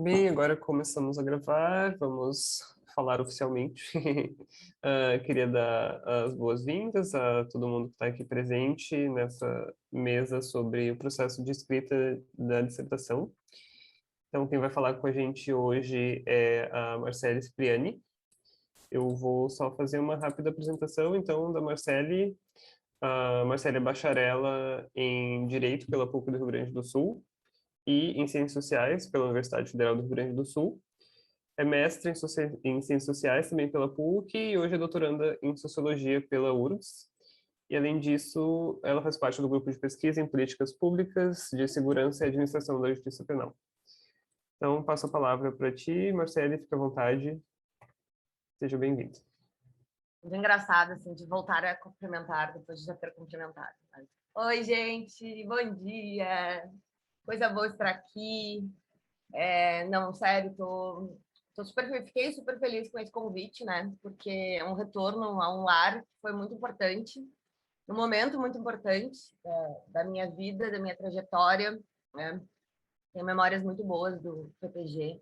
Bem, agora começamos a gravar, vamos falar oficialmente. Queria dar as boas-vindas a todo mundo que está aqui presente nessa mesa sobre o processo de escrita da dissertação. Então, quem vai falar com a gente hoje é a Marcele Cipriani. Eu vou só fazer uma rápida apresentação, então, da Marcele. A Marcele é bacharela em Direito pela PUC do Rio Grande do Sul e em Ciências Sociais pela Universidade Federal do Rio Grande do Sul. É mestre em Ciências Sociais também pela PUC e hoje é doutoranda em Sociologia pela URGS. E, além disso, ela faz parte do grupo de pesquisa em políticas públicas de segurança e administração da justiça penal. Então, passo a palavra para ti, Marcele, fica à vontade. Seja bem-vindo. Muito engraçado, assim, de voltar a cumprimentar depois de já ter cumprimentado. Oi, gente, bom dia. Coisa boa estar aqui. Não, sério, fiquei super feliz com esse convite, né? Porque é um retorno a um lar que foi muito importante, um momento muito importante da minha vida, da minha trajetória, né? Tenho memórias muito boas do PPG,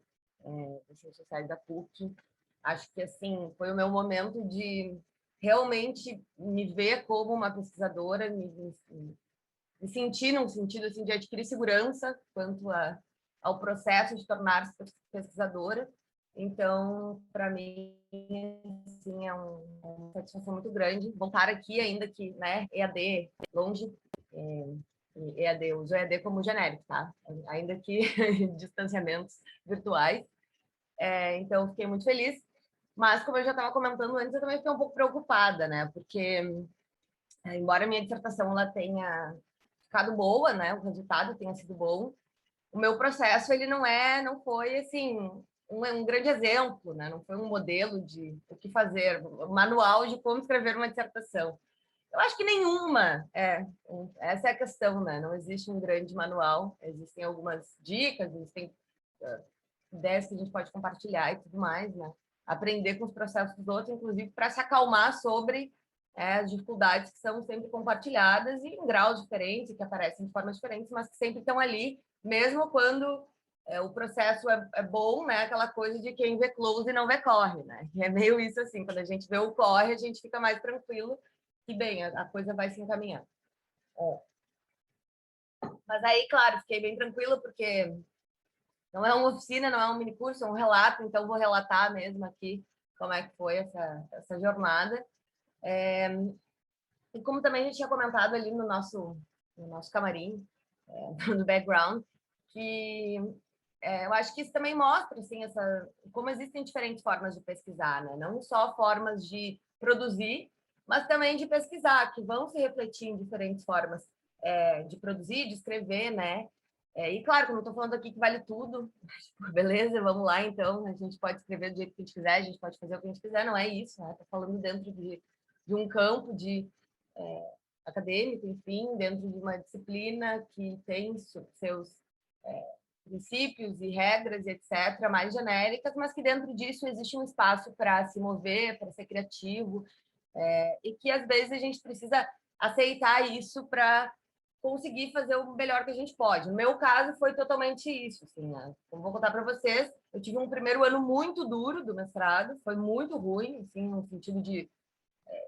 das Ciências Sociais da PUC. Acho que, assim, foi o meu momento de realmente me ver como uma pesquisadora, me sentir num sentido, assim, de adquirir segurança quanto ao processo de tornar-se pesquisadora. Então, para mim, assim, é uma satisfação muito grande voltar aqui, ainda que, né, EAD, longe, EAD, uso EAD como genérico, tá? Ainda que distanciamentos virtuais. Então, fiquei muito feliz. Mas, como eu já estava comentando antes, eu também fiquei um pouco preocupada, né? Porque, embora a minha dissertação ela tenha ficado boa, né? O resultado tenha sido bom, o meu processo ele não foi assim um grande exemplo, né? Não foi um modelo de o que fazer, um manual de como escrever uma dissertação. Eu acho que nenhuma, essa é a questão, né? Não existe um grande manual, existem algumas dicas, existem ideias que a gente pode compartilhar e tudo mais, né? Aprender com os processos dos outros, inclusive para se acalmar sobre as dificuldades que são sempre compartilhadas e em graus diferentes, que aparecem de formas diferentes, mas que sempre estão ali, mesmo quando o processo é bom, né? Aquela coisa de quem vê close e não vê corre, né? E é meio isso assim, quando a gente vê o corre, a gente fica mais tranquilo e, bem, a coisa vai se encaminhando. Mas aí, claro, fiquei bem tranquila, porque não é uma oficina, não é um minicurso, é um relato, então vou relatar mesmo aqui como é que foi essa jornada. E como também a gente tinha comentado ali no nosso camarim, no background, que eu acho que isso também mostra assim, como existem diferentes formas de pesquisar, né? Não só formas de produzir, mas também de pesquisar, que vão se refletir em diferentes formas de produzir, de escrever, né? E claro que eu não estou falando aqui que vale tudo, beleza, vamos lá então, a gente pode escrever do jeito que a gente quiser, a gente pode fazer o que a gente quiser, não é isso, né? Estou falando dentro de um campo acadêmico, enfim, dentro de uma disciplina que tem seus princípios e regras, etc., mais genéricas, mas que dentro disso existe um espaço para se mover, para ser criativo, e que às vezes a gente precisa aceitar isso para conseguir fazer o melhor que a gente pode. No meu caso, foi totalmente isso. Assim, né? Eu vou contar para vocês. Eu tive um primeiro ano muito duro do mestrado, foi muito ruim, assim, no sentido de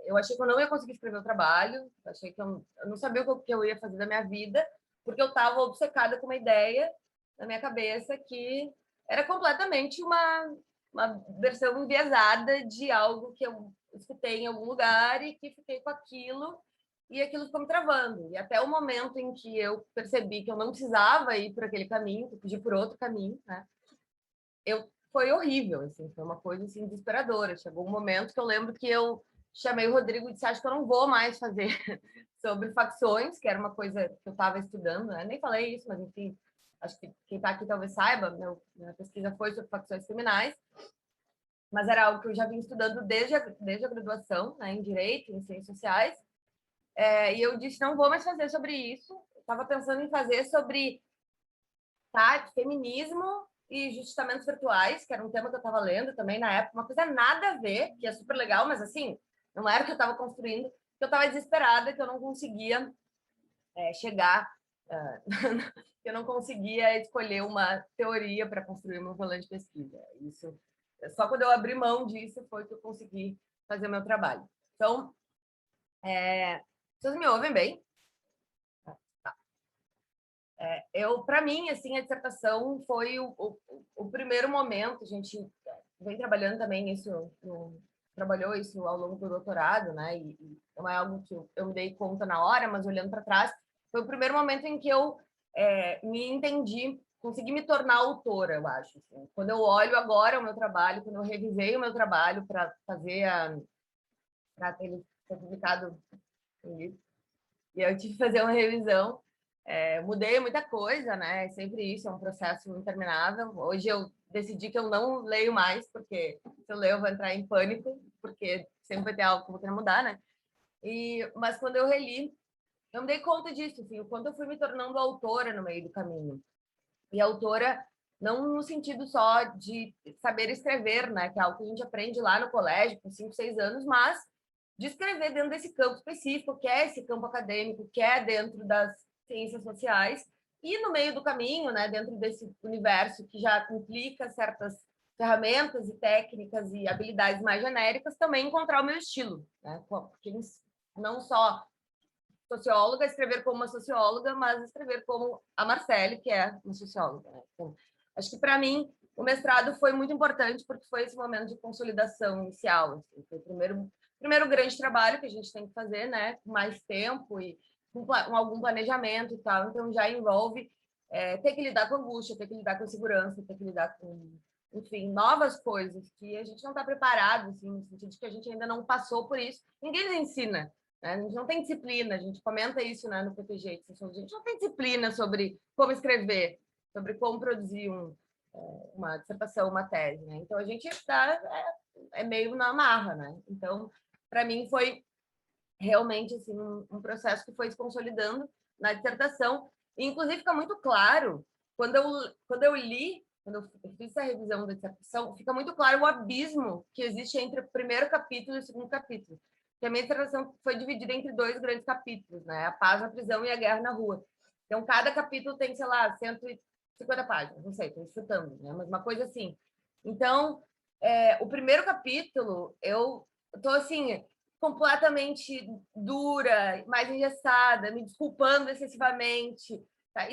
eu achei que eu não ia conseguir escrever o trabalho, achei que eu não sabia o que eu ia fazer da minha vida, porque eu estava obcecada com uma ideia na minha cabeça que era completamente uma versão enviesada de algo que eu escutei em algum lugar e que fiquei com aquilo, e aquilo ficou me travando. E até o momento em que eu percebi que eu não precisava ir por aquele caminho, que eu podia ir por outro caminho, né? Foi horrível, assim, foi uma coisa assim, desesperadora. Chegou um momento que eu lembro que eu chamei o Rodrigo e disse: acho que eu não vou mais fazer sobre facções, que era uma coisa que eu estava estudando, né? Nem falei isso, mas enfim, acho que quem está aqui talvez saiba, minha pesquisa foi sobre facções criminais, mas era algo que eu já vinha estudando desde a graduação, né, em Direito, em Ciências Sociais, e eu disse: não vou mais fazer sobre isso. Estava pensando em fazer sobre feminismo e justamentos virtuais, que era um tema que eu estava lendo também na época, uma coisa nada a ver, que é super legal, mas assim, não era o que eu estava construindo, que eu estava desesperada, que eu não conseguia chegar Eu não conseguia escolher uma teoria para construir meu plano de pesquisa. Isso, só quando eu abri mão disso foi que eu consegui fazer o meu trabalho. Então, vocês me ouvem bem? Para mim, assim, a dissertação foi o primeiro momento. A gente vem trabalhando também nisso, trabalhou isso ao longo do doutorado, né? E não é algo que eu me dei conta na hora, mas olhando para trás, foi o primeiro momento em que eu me entendi, consegui me tornar autora, eu acho. Assim. Quando eu olho agora o meu trabalho, quando eu revisei o meu trabalho para fazer para ter publicado um livro, e eu tive que fazer uma revisão. Mudei muita coisa, né? Sempre isso, é um processo interminável. Hoje eu decidi que eu não leio mais, porque se eu ler eu vou entrar em pânico, porque sempre vai ter algo que eu vou querer mudar, né? Mas quando eu reli, eu me dei conta disso, assim, o quanto eu fui me tornando autora no meio do caminho. E autora não no sentido só de saber escrever, né? Que é algo que a gente aprende lá no colégio, com 5, 6 anos, mas de escrever dentro desse campo específico, que é esse campo acadêmico, que é dentro das ciências sociais, e no meio do caminho, né, dentro desse universo que já implica certas ferramentas e técnicas e habilidades mais genéricas, também encontrar o meu estilo, né? Porque não só socióloga, escrever como uma socióloga, mas escrever como a Marcele, que é uma socióloga. Né? Então, acho que, para mim, o mestrado foi muito importante porque foi esse momento de consolidação inicial. Assim, foi o primeiro grande trabalho que a gente tem que fazer, né? Com mais tempo e com algum planejamento e tal. Então, já envolve ter que lidar com angústia, ter que lidar com segurança, ter que lidar com, enfim, novas coisas que a gente não está preparado, assim, no sentido de que a gente ainda não passou por isso. Ninguém nos ensina. A gente não tem disciplina, a gente comenta isso, né, no PPG, a gente não tem disciplina sobre como escrever, sobre como produzir uma dissertação, uma tese. Né? Então, a gente está meio na marra. Né? Então, para mim, foi realmente assim, um processo que foi se consolidando na dissertação. E, inclusive, fica muito claro, quando eu li, quando eu fiz essa revisão da dissertação, fica muito claro o abismo que existe entre o primeiro capítulo e o segundo capítulo. Que a minha dissertação foi dividida entre 2 grandes capítulos, né? A paz na prisão e a guerra na rua. Então, cada capítulo tem, sei lá, 150 páginas, não sei, estou chutando, né? Mas uma coisa assim. Então, o primeiro capítulo, eu estou assim, completamente dura, mais engessada, me desculpando excessivamente, tá?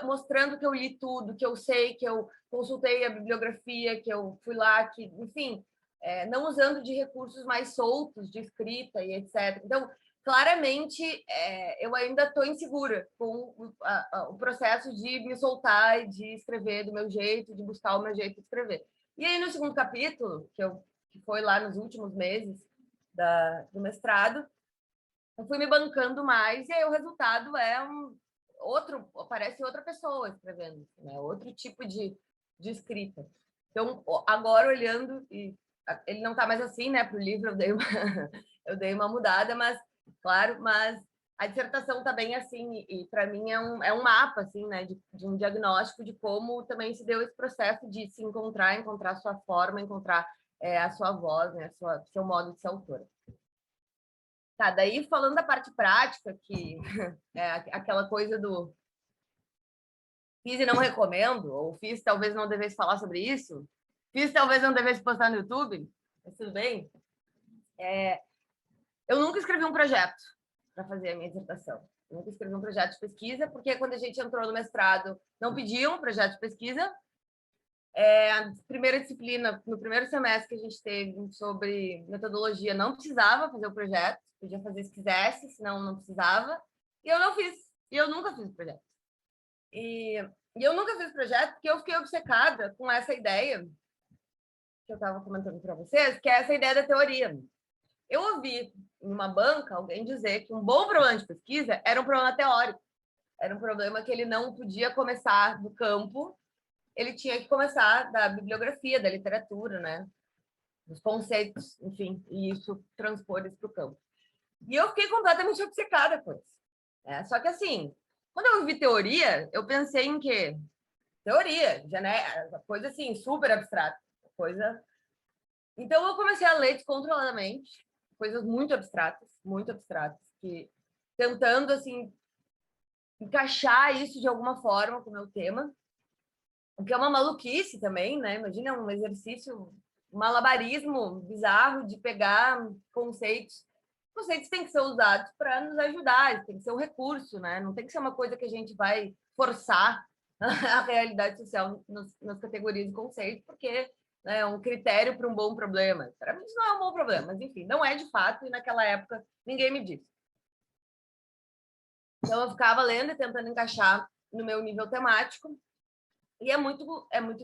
Mostrando que eu li tudo, que eu sei, que eu consultei a bibliografia, que eu fui lá, que, enfim, não usando de recursos mais soltos de escrita e etc. Então, claramente, eu ainda estou insegura com o processo de me soltar e de escrever do meu jeito, de buscar o meu jeito de escrever. E aí, no segundo capítulo, que foi lá nos últimos meses do mestrado, eu fui me bancando mais, e aí o resultado é parece outra pessoa escrevendo, né? Outro tipo de escrita. Então, agora olhando, e ele não está mais assim, né? Para o livro eu dei uma mudada, mas, claro, mas a dissertação está bem assim, e para mim é um mapa, assim, né? De um diagnóstico de como também se deu esse processo de se encontrar sua forma, encontrar a sua voz, né? Seu modo de ser autora. Tá, daí falando da parte prática, que é aquela coisa do fiz e não recomendo, ou fiz talvez não devesse falar sobre isso, fiz talvez não devesse postar no YouTube, mas tudo bem. Eu nunca escrevi um projeto para fazer a minha dissertação. Eu nunca escrevi um projeto de pesquisa, porque quando a gente entrou no mestrado, não pediam um projeto de pesquisa. A primeira disciplina, no primeiro semestre que a gente teve sobre metodologia, não precisava fazer o projeto, podia fazer se quisesse, senão não precisava. E eu não fiz, e eu nunca fiz o projeto. E eu nunca fiz o projeto porque eu fiquei obcecada com essa ideia que eu estava comentando para vocês, que é essa ideia da teoria. Eu ouvi em uma banca alguém dizer que um bom problema de pesquisa era um problema teórico, era um problema que ele não podia começar do campo, ele tinha que começar da bibliografia, da literatura, né? Dos conceitos, enfim, e isso transpor isso para o campo. E eu fiquei completamente obcecada com isso. Só que, assim, quando eu vi teoria, eu pensei em quê? Teoria, já, né? Coisa assim, super abstrata. Coisa. Então, eu comecei a ler descontroladamente, coisas muito abstratas, que tentando, assim, encaixar isso de alguma forma com o meu tema, o que é uma maluquice também, né? Imagina um exercício, um malabarismo bizarro de pegar conceitos. Conceitos têm que ser usados para nos ajudar, tem que ser um recurso, né? Não tem que ser uma coisa que a gente vai forçar a realidade social nas categorias de conceito, porque é um critério para um bom problema. Para mim, isso não é um bom problema, mas enfim, não é de fato, e naquela época ninguém me disse. Então, eu ficava lendo e tentando encaixar no meu nível temático, e é muito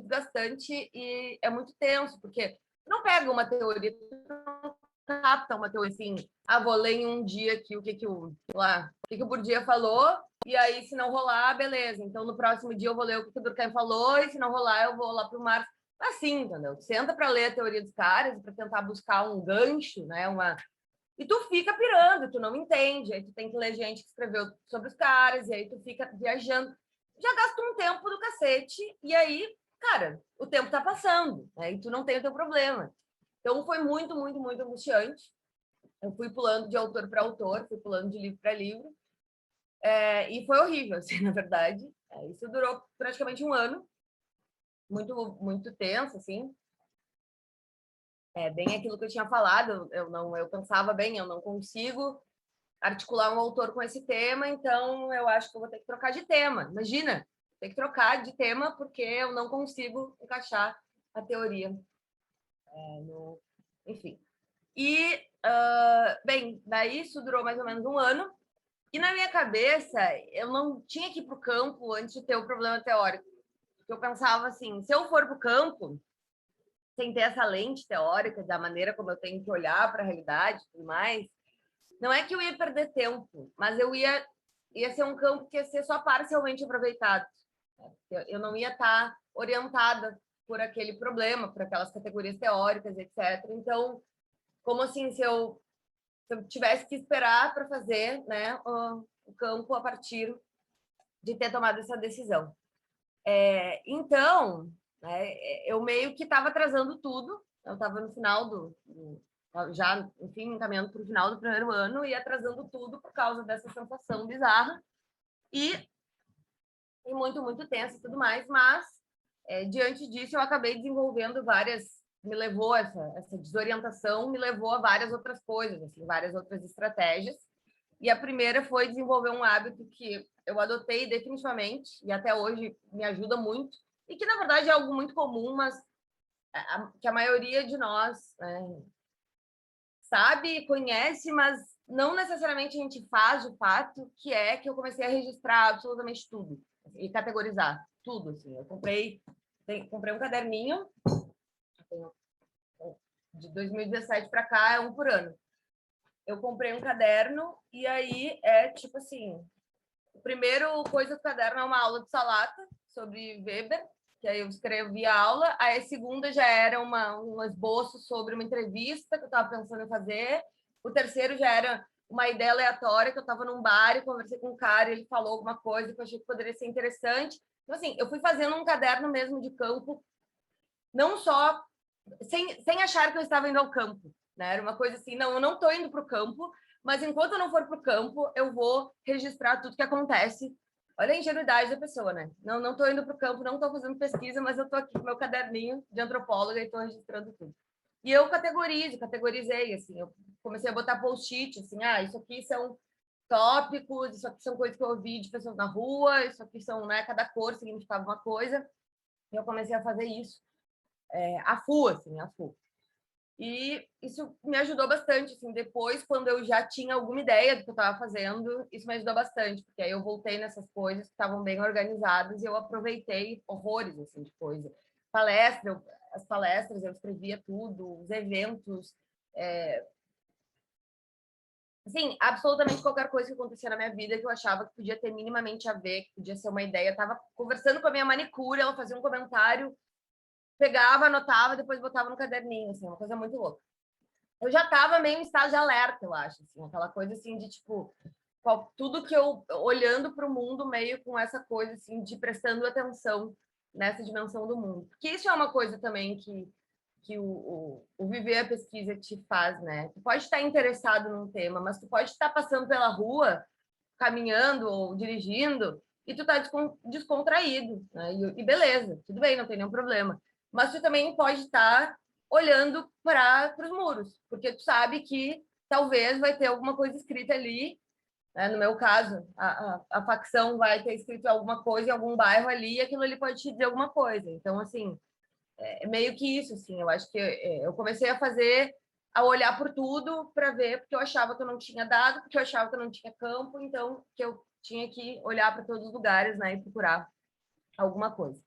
desgastante e é muito tenso, porque tu não pega uma teoria, tu não capta uma teoria assim, vou ler em um dia aqui o que o Bourdieu falou, e aí se não rolar, beleza. Então no próximo dia eu vou ler o que o Durkheim falou, e se não rolar eu vou lá para o Marx. Assim, entendeu? Tu senta para ler a teoria dos caras, para tentar buscar um gancho, né? E tu fica pirando, tu não entende, aí tu tem que ler gente que escreveu sobre os caras, e aí tu fica viajando. Já gasta um tempo do cacete, e aí, cara, o tempo tá passando, né? E tu não tem o teu problema. Então foi muito, muito, muito angustiante. Eu fui pulando de autor para autor, fui pulando de livro para livro, e foi horrível, assim, na verdade. Isso durou praticamente um ano, muito, muito tenso, assim. Bem aquilo que eu tinha falado, eu pensava bem, eu não consigo articular um autor com esse tema, então eu acho que eu vou ter que trocar de tema. Imagina, ter que trocar de tema porque eu não consigo encaixar a teoria. Enfim. E, bem, daí isso durou mais ou menos um ano, e na minha cabeça eu não tinha que ir para o campo antes de ter o problema teórico. Porque eu pensava assim, se eu for para o campo, sem ter essa lente teórica da maneira como eu tenho que olhar para a realidade e tudo mais, não é que eu ia perder tempo, mas ia ser um campo que ia ser só parcialmente aproveitado. Eu não ia estar orientada por aquele problema, por aquelas categorias teóricas, etc. Então, como assim, se eu tivesse que esperar para fazer, né, o campo a partir de ter tomado essa decisão. Então, né, eu meio que estava atrasando tudo, eu estava no final já, enfim, encaminhando para o final do primeiro ano e atrasando tudo por causa dessa sensação bizarra e muito, muito tensa e tudo mais, mas diante disso eu acabei desenvolvendo me levou essa desorientação, me levou a várias outras coisas, assim, várias outras estratégias, e a primeira foi desenvolver um hábito que eu adotei definitivamente e até hoje me ajuda muito, e que na verdade é algo muito comum, mas que a maioria de nós sabe, conhece, mas não necessariamente a gente faz de fato, que é que eu comecei a registrar absolutamente tudo e categorizar tudo. Assim. Eu comprei um caderninho de 2017 para cá, é um por ano. Eu comprei um caderno e aí tipo assim, o primeiro coisa do caderno é uma aula de Salata sobre Weber, que aí eu escrevi a aula, aí a segunda já era um esboço sobre uma entrevista que eu estava pensando em fazer, o terceiro já era uma ideia aleatória, que eu estava num bar e conversei com um cara e ele falou alguma coisa que eu achei que poderia ser interessante. Então, assim, eu fui fazendo um caderno mesmo de campo, não só sem achar que eu estava indo ao campo, né? Era uma coisa assim, não, eu não estou indo para o campo, mas enquanto eu não for para o campo, eu vou registrar tudo que acontece. Olha a ingenuidade da pessoa, né? Não estou indo para o campo, não estou fazendo pesquisa, mas eu estou aqui com meu caderninho de antropóloga e estou registrando tudo. E eu categorizei, assim, eu comecei a botar post-it, assim, isso aqui são tópicos, isso aqui são coisas que eu ouvi de pessoas na rua, isso aqui são, né, cada cor significava uma coisa. E eu comecei a fazer isso a full. E isso me ajudou bastante, assim, depois, quando eu já tinha alguma ideia do que eu estava fazendo, isso me ajudou bastante, porque aí eu voltei nessas coisas que estavam bem organizadas e eu aproveitei horrores, assim, de coisa. As palestras, eu escrevia tudo, os eventos, assim, absolutamente qualquer coisa que acontecia na minha vida que eu achava que podia ter minimamente a ver, que podia ser uma ideia. Eu estava conversando com a minha manicure, ela fazia um comentário, pegava, anotava, depois botava no caderninho, assim, uma coisa muito louca. Eu já estava meio em estado de alerta, eu acho, assim, aquela coisa assim de tipo, tudo que eu olhando para o mundo meio com essa coisa assim de prestando atenção nessa dimensão do mundo. Porque isso é uma coisa também que o viver a pesquisa te faz, né? Tu pode estar interessado num tema, mas tu pode estar passando pela rua, caminhando ou dirigindo e tu tá descontraído, né? E beleza, tudo bem, não tem nenhum problema. Mas tu também pode estar olhando para os muros, porque tu sabe que talvez vai ter alguma coisa escrita ali, né? No meu caso, a facção vai ter escrito alguma coisa em algum bairro ali e aquilo ali pode te dizer alguma coisa. Então, assim, é meio que isso, assim, eu acho que eu comecei a olhar por tudo para ver, porque eu achava que eu não tinha dado, porque eu achava que eu não tinha campo, então que eu tinha que olhar para todos os lugares, né, e procurar alguma coisa.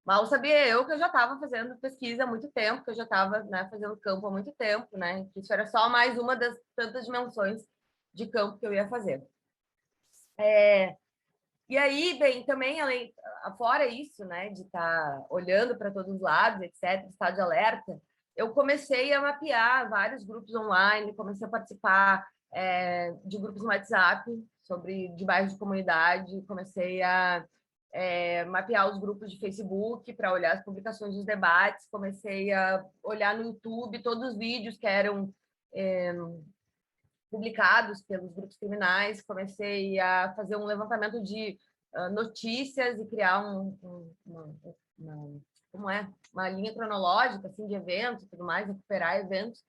Mal sabia eu que eu já estava fazendo pesquisa há muito tempo, que eu já estava, né, fazendo campo há muito tempo, né, que isso era só mais uma das tantas dimensões de campo que eu ia fazer. E aí, bem, também, fora isso, né, de estar olhando para todos os lados, etc., estar de alerta, eu comecei a mapear vários grupos online, comecei a participar de grupos no WhatsApp de bairros de comunidade, comecei a mapear os grupos de Facebook para olhar as publicações dos debates, comecei a olhar no YouTube todos os vídeos que eram publicados pelos grupos criminais, comecei a fazer um levantamento de notícias e criar uma linha cronológica assim, de eventos e tudo mais, recuperar eventos.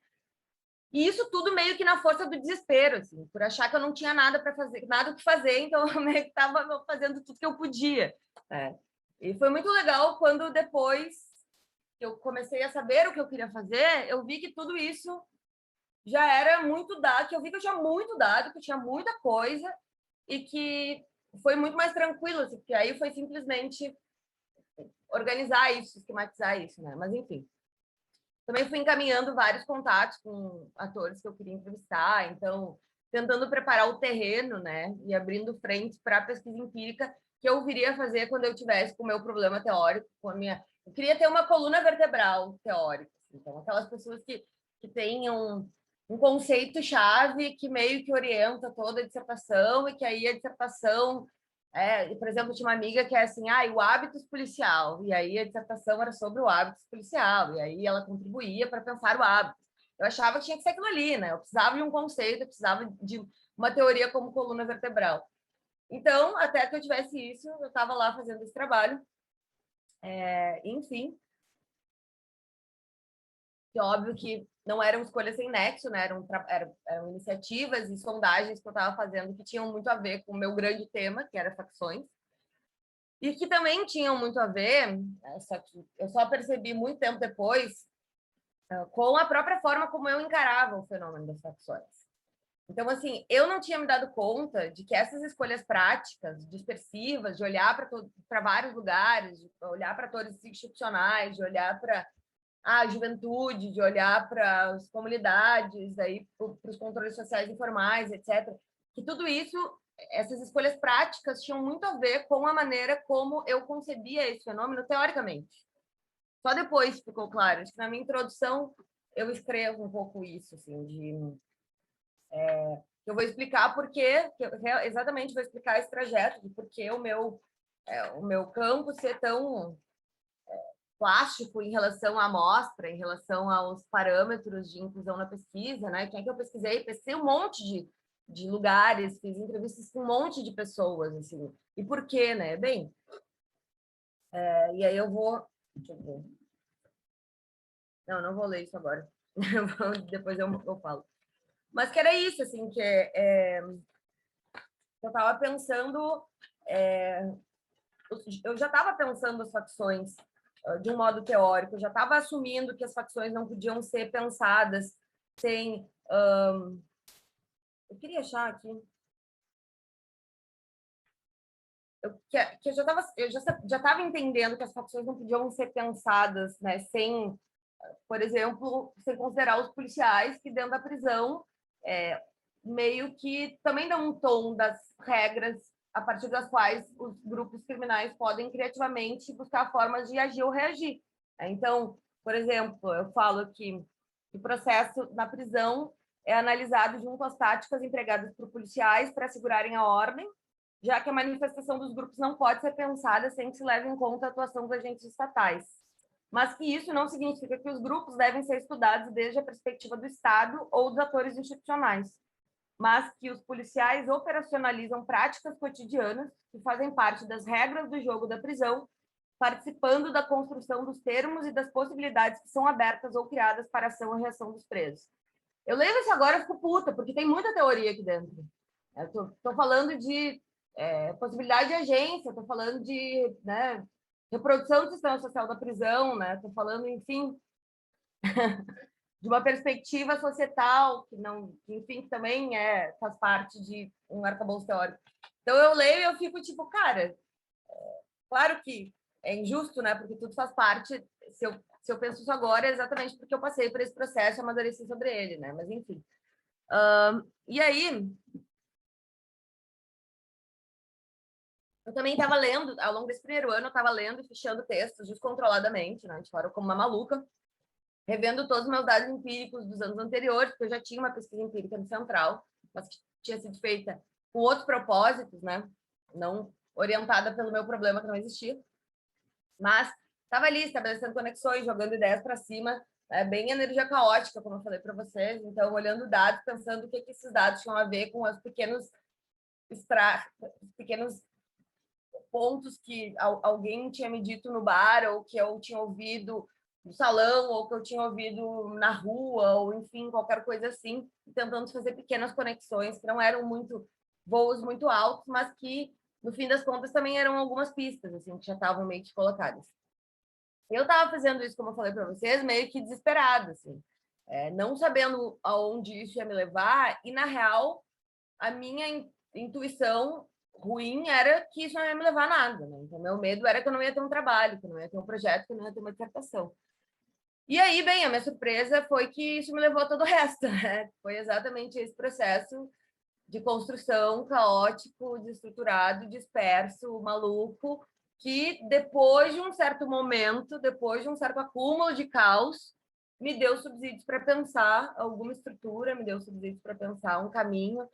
E isso tudo meio que na força do desespero, assim, por achar que eu não tinha nada para fazer, nada o que fazer, então eu meio que estava fazendo tudo que eu podia. E foi muito legal quando depois que eu comecei a saber o que eu queria fazer, eu vi que tudo isso já era muito dado, que eu vi que eu tinha muito dado, que eu tinha muita coisa e que foi muito mais tranquilo, assim, porque aí foi simplesmente organizar isso, esquematizar isso, né? Mas enfim. Também fui encaminhando vários contatos com atores que eu queria entrevistar, então tentando preparar o terreno, né? E abrindo frente para a pesquisa empírica que eu viria fazer quando eu tivesse com o meu problema teórico, com a minha... Eu queria ter uma coluna vertebral teórica, então aquelas pessoas que tenham um conceito-chave que meio que orienta toda a dissertação e que aí a dissertação... por exemplo, tinha uma amiga que é assim, o hábitos policial, e aí a dissertação era sobre o hábitos policial, e aí ela contribuía para pensar o hábito. Eu achava que tinha que ser aquilo ali, né? Eu precisava de um conceito, eu precisava de uma teoria como coluna vertebral. Então, até que eu tivesse isso, eu estava lá fazendo esse trabalho. Enfim, é óbvio que não eram escolhas sem nexo, né? Eram iniciativas e sondagens que eu estava fazendo que tinham muito a ver com o meu grande tema, que era facções, e que também tinham muito a ver, só que eu só percebi muito tempo depois, com a própria forma como eu encarava o fenômeno das facções. Então, assim, eu não tinha me dado conta de que essas escolhas práticas, dispersivas, de olhar para vários lugares, de olhar para atores institucionais, de olhar para a juventude, de olhar para as comunidades, para os controles sociais informais, etc., que tudo isso, essas escolhas práticas, tinham muito a ver com a maneira como eu concebia esse fenômeno teoricamente. Só depois ficou claro. Acho que na minha introdução eu escrevo um pouco isso, assim, eu vou explicar por quê, exatamente vou explicar esse trajeto, de por que o meu campo ser tão plástico em relação à amostra, em relação aos parâmetros de inclusão na pesquisa, né? Quem é que eu pesquisei? Pesquisei um monte de lugares, fiz entrevistas com um monte de pessoas, assim. E por quê, né? Bem, e aí eu vou... Deixa eu ver. Não vou ler isso agora. Depois eu falo. Mas que era isso, assim, que eu estava pensando... eu já estava pensando as facções de um modo teórico, eu já estava assumindo que as facções não podiam ser pensadas sem... eu queria achar aqui... eu já estava entendendo que as facções não podiam ser pensadas, né, sem, por exemplo, sem considerar os policiais que dentro da prisão meio que também dão um tom das regras a partir das quais os grupos criminais podem criativamente buscar formas de agir ou reagir. Então, por exemplo, eu falo que o processo na prisão é analisado junto às táticas empregadas por policiais para assegurarem a ordem, já que a manifestação dos grupos não pode ser pensada sem que se leve em conta a atuação dos agentes estatais. Mas que isso não significa que os grupos devem ser estudados desde a perspectiva do Estado ou dos atores institucionais. mas que os policiais operacionalizam práticas cotidianas que fazem parte das regras do jogo da prisão, participando da construção dos termos e das possibilidades que são abertas ou criadas para a ação e reação dos presos. Eu leio isso agora e fico puta, porque tem muita teoria aqui dentro. Estou falando de possibilidade de agência, estou falando de, né, reprodução do sistema social da prisão, né? Estou falando, enfim, de uma perspectiva societal, que não, enfim, que também faz parte de um arcabouço teórico. Então eu leio e eu fico tipo, cara, claro que é injusto, né? Porque tudo faz parte. Se eu penso isso agora, é exatamente porque eu passei por esse processo e amadureci sobre ele, né? Mas enfim. E aí, eu também estava lendo, ao longo desse primeiro ano, eu estava lendo e fechando textos descontroladamente, né? De fora como uma maluca, revendo todos os meus dados empíricos dos anos anteriores, porque eu já tinha uma pesquisa empírica no Central, mas que tinha sido feita com outros propósitos, né? Não orientada pelo meu problema que não existia. Mas estava ali estabelecendo conexões, jogando ideias para cima, bem energia caótica, como eu falei para vocês. Então, olhando dados, pensando o que esses dados tinham a ver com os pequenos pontos que alguém tinha me dito no bar, ou que eu tinha ouvido no salão, ou que eu tinha ouvido na rua, ou enfim, qualquer coisa assim, tentando fazer pequenas conexões que não eram voos muito altos, mas que, no fim das contas, também eram algumas pistas, assim, que já estavam meio que colocadas. Eu estava fazendo isso, como eu falei para vocês, meio que desesperada, assim, não sabendo aonde isso ia me levar, e, na real, a minha intuição ruim era que isso não ia me levar a nada, né? Então, meu medo era que eu não ia ter um trabalho, que eu não ia ter um projeto, que eu não ia ter uma dissertação. E aí, bem, a minha surpresa foi que isso me levou a todo o resto, né? Foi exatamente esse processo de construção caótico, desestruturado, disperso, maluco, que depois de um certo momento, depois de um certo acúmulo de caos, me deu subsídios para pensar alguma estrutura, me deu subsídios para pensar um caminho.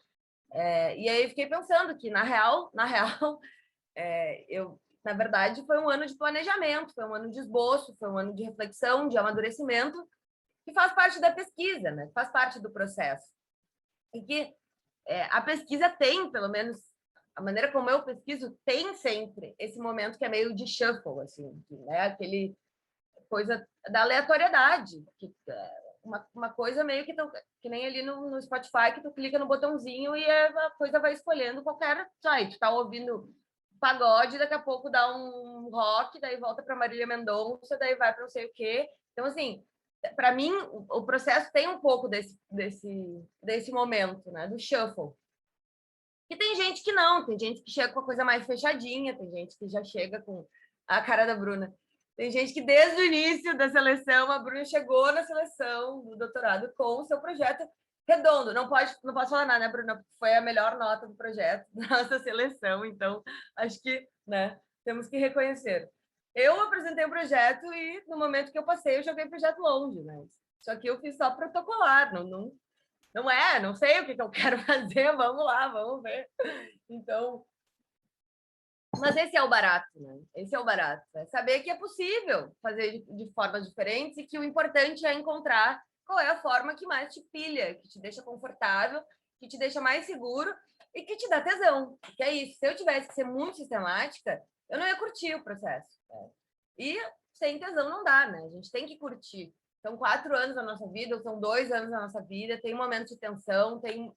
E aí eu fiquei pensando que, na real, na verdade, foi um ano de planejamento, foi um ano de esboço, foi um ano de reflexão, de amadurecimento, que faz parte da pesquisa, né? Faz parte do processo. E que a pesquisa tem, pelo menos a maneira como eu pesquiso, tem sempre esse momento que é meio de shuffle, assim, né? Aquele coisa da aleatoriedade, que uma coisa meio que nem ali no Spotify, que tu clica no botãozinho e a coisa vai escolhendo qualquer site. Tá ouvindo pagode, daqui a pouco dá um rock, daí volta para Marília Mendonça, daí vai para não sei o quê. Então, assim, para mim, o processo tem um pouco desse momento, né? Do shuffle. E tem gente que não, tem gente que chega com a coisa mais fechadinha, tem gente que já chega com a cara da Bruna. Tem gente que desde o início da seleção, a Bruna chegou na seleção do doutorado com o seu projeto redondo. Não posso falar nada, né, Bruna? Foi a melhor nota do projeto da nossa seleção, então acho que, né, temos que reconhecer. Eu apresentei o projeto e no momento que eu passei, eu joguei o projeto longe, né? Só que eu fiz só protocolar, não sei o que eu quero fazer, vamos lá, vamos ver. Então, mas esse é o barato, né? Esse é o barato. É saber que é possível fazer de formas diferentes e que o importante é encontrar qual é a forma que mais te pilha, que te deixa confortável, que te deixa mais seguro e que te dá tesão. Que é isso. Se eu tivesse que ser muito sistemática, eu não ia curtir o processo. Né? E sem tesão não dá, né? A gente tem que curtir. São 4 anos da nossa vida, ou são 2 anos da nossa vida, tem momentos de tensão, tem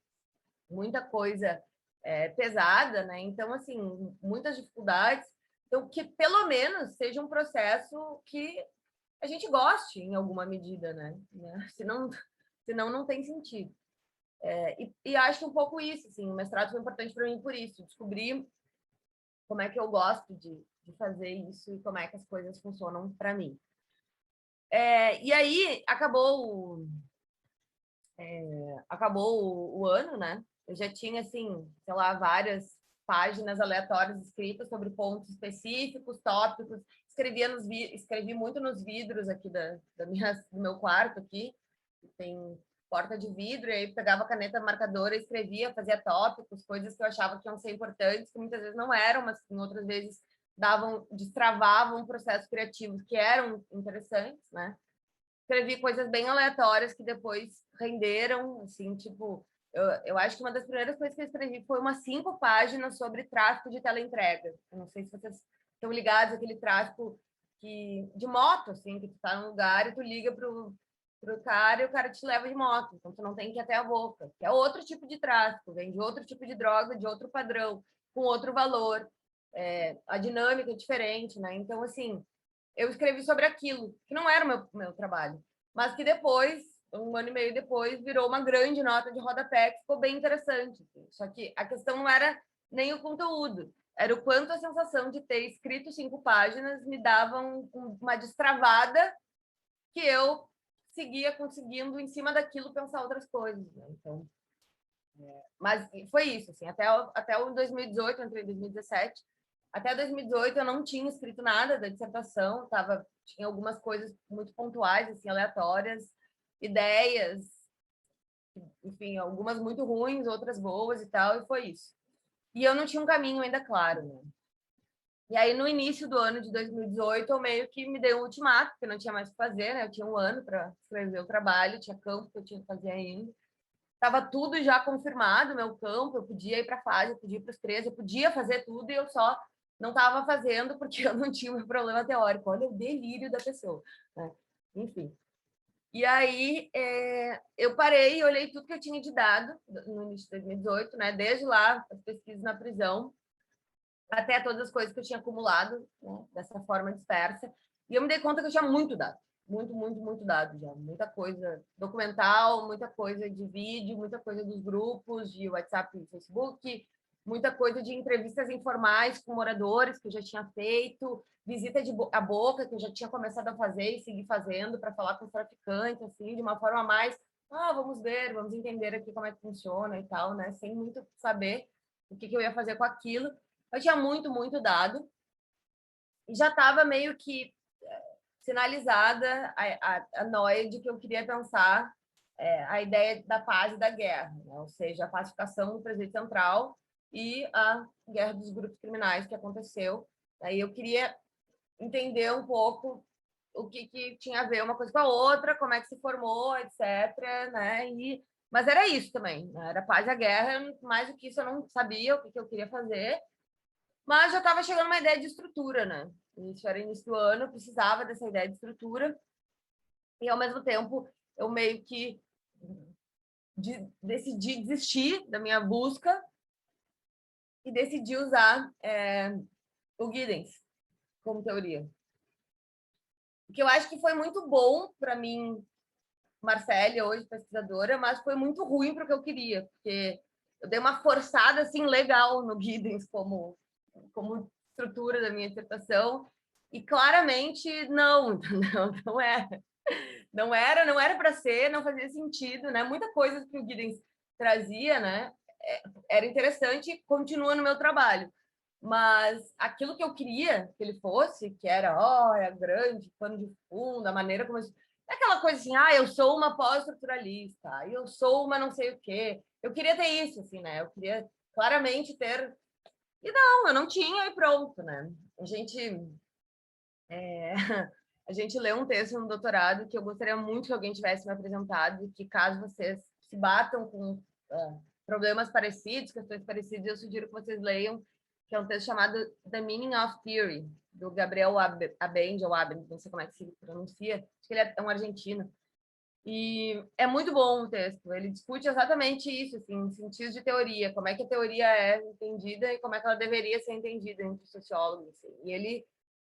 muita coisa pesada, né? Então, assim, muitas dificuldades. Então, que pelo menos seja um processo que a gente goste em alguma medida, né? Senão não tem sentido. E acho que um pouco isso, assim, o mestrado foi importante para mim por isso, descobrir como é que eu gosto de fazer isso e como é que as coisas funcionam para mim. E aí acabou o ano, né? Eu já tinha, assim, sei lá, várias páginas aleatórias escritas sobre pontos específicos, tópicos. Escrevi muito nos vidros aqui do meu quarto aqui. Tem porta de vidro, e aí pegava caneta marcadora, escrevia, fazia tópicos, coisas que eu achava que iam ser importantes, que muitas vezes não eram, mas em outras vezes destravavam processos criativos que eram interessantes, né? Escrevi coisas bem aleatórias que depois renderam, assim, tipo, eu acho que uma das primeiras coisas que eu escrevi foi umas 5 páginas sobre tráfico de teleentrega. Eu não sei se vocês estão ligados àquele tráfico de moto, assim, que tu tá num lugar e tu liga pro cara e o cara te leva de moto. Então, tu não tem que ir até a boca. Que é outro tipo de tráfico, vem de outro tipo de droga, de outro padrão, com outro valor. A dinâmica é diferente, né? Então, assim, eu escrevi sobre aquilo, que não era o meu trabalho, mas que depois, 1 ano e meio depois, virou uma grande nota de rodapé, que ficou bem interessante. Assim. Só que a questão não era nem o conteúdo, era o quanto a sensação de ter escrito 5 páginas me dava uma destravada que eu seguia conseguindo, em cima daquilo, pensar outras coisas. Né? Então, mas foi isso, assim, até o 2018, eu entrei em 2017, até 2018 eu não tinha escrito nada da dissertação, tinha algumas coisas muito pontuais, assim, aleatórias, ideias, enfim, algumas muito ruins, outras boas e tal, e foi isso. E eu não tinha um caminho ainda claro, né? E aí, no início do ano de 2018, eu meio que me dei um ultimato, porque não tinha mais o que fazer, né? Eu tinha 1 ano para escrever o trabalho, tinha campo que eu tinha que fazer ainda. Estava tudo já confirmado, meu campo, eu podia ir para a fase, eu podia ir para os 13, eu podia fazer tudo e eu só não estava fazendo porque eu não tinha o meu problema teórico. Olha o delírio da pessoa. Né? Enfim. E aí eu parei e olhei tudo que eu tinha de dado no início de 2018, né? Desde lá, as pesquisas na prisão, até todas as coisas que eu tinha acumulado, né? Dessa forma dispersa. E eu me dei conta que eu tinha muito dado. Muito, muito, muito dado já. Muita coisa documental, muita coisa de vídeo, muita coisa dos grupos de WhatsApp e Facebook, muita coisa de entrevistas informais com moradores que eu já tinha feito, visita a boca que eu já tinha começado a fazer e seguir fazendo para falar com os traficantes, assim, de uma forma mais, vamos ver, vamos entender aqui como é que funciona e tal, né? Sem muito saber o que eu ia fazer com aquilo. Eu tinha muito, muito dado e já estava meio que sinalizada a noia de que eu queria pensar a ideia da paz e da guerra, né? Ou seja, a pacificação do presídio central e a guerra dos grupos criminais que aconteceu. Aí eu queria entender um pouco o que tinha a ver uma coisa com a outra, como é que se formou, etc. Né? Mas era isso também, né? Era paz e a guerra, mais do que isso eu não sabia o que eu queria fazer, mas já estava chegando uma ideia de estrutura, né? Isso era início do ano, eu precisava dessa ideia de estrutura. E, ao mesmo tempo, eu meio que decidi desistir da minha busca e decidi usar o Giddens como teoria. O que eu acho que foi muito bom para mim, Marcele, hoje pesquisadora, mas foi muito ruim para o que eu queria, porque eu dei uma forçada assim legal no Giddens como estrutura da minha dissertação e claramente não era. Não era para ser, não fazia sentido, né? Muita coisa que o Giddens trazia, né? Era interessante e continua no meu trabalho. Mas aquilo que eu queria que ele fosse, que era, é grande, pano de fundo, a maneira como... É aquela coisa assim, eu sou uma pós-estruturalista, eu sou uma não sei o quê. Eu queria ter isso, assim, né? Eu queria claramente ter... E não, eu não tinha e pronto, né? A gente... A gente leu um texto no doutorado que eu gostaria muito que alguém tivesse me apresentado, que caso vocês se batam com problemas parecidos, questões parecidas, eu sugiro que vocês leiam, que é um texto chamado The Meaning of Theory, do Gabriel Abend, ou Abend, não sei como é que se pronuncia, acho que ele é um argentino. E é muito bom o texto, ele discute exatamente isso, assim, sentidos de teoria, como é que a teoria é entendida e como é que ela deveria ser entendida entre os sociólogos. Assim. E ele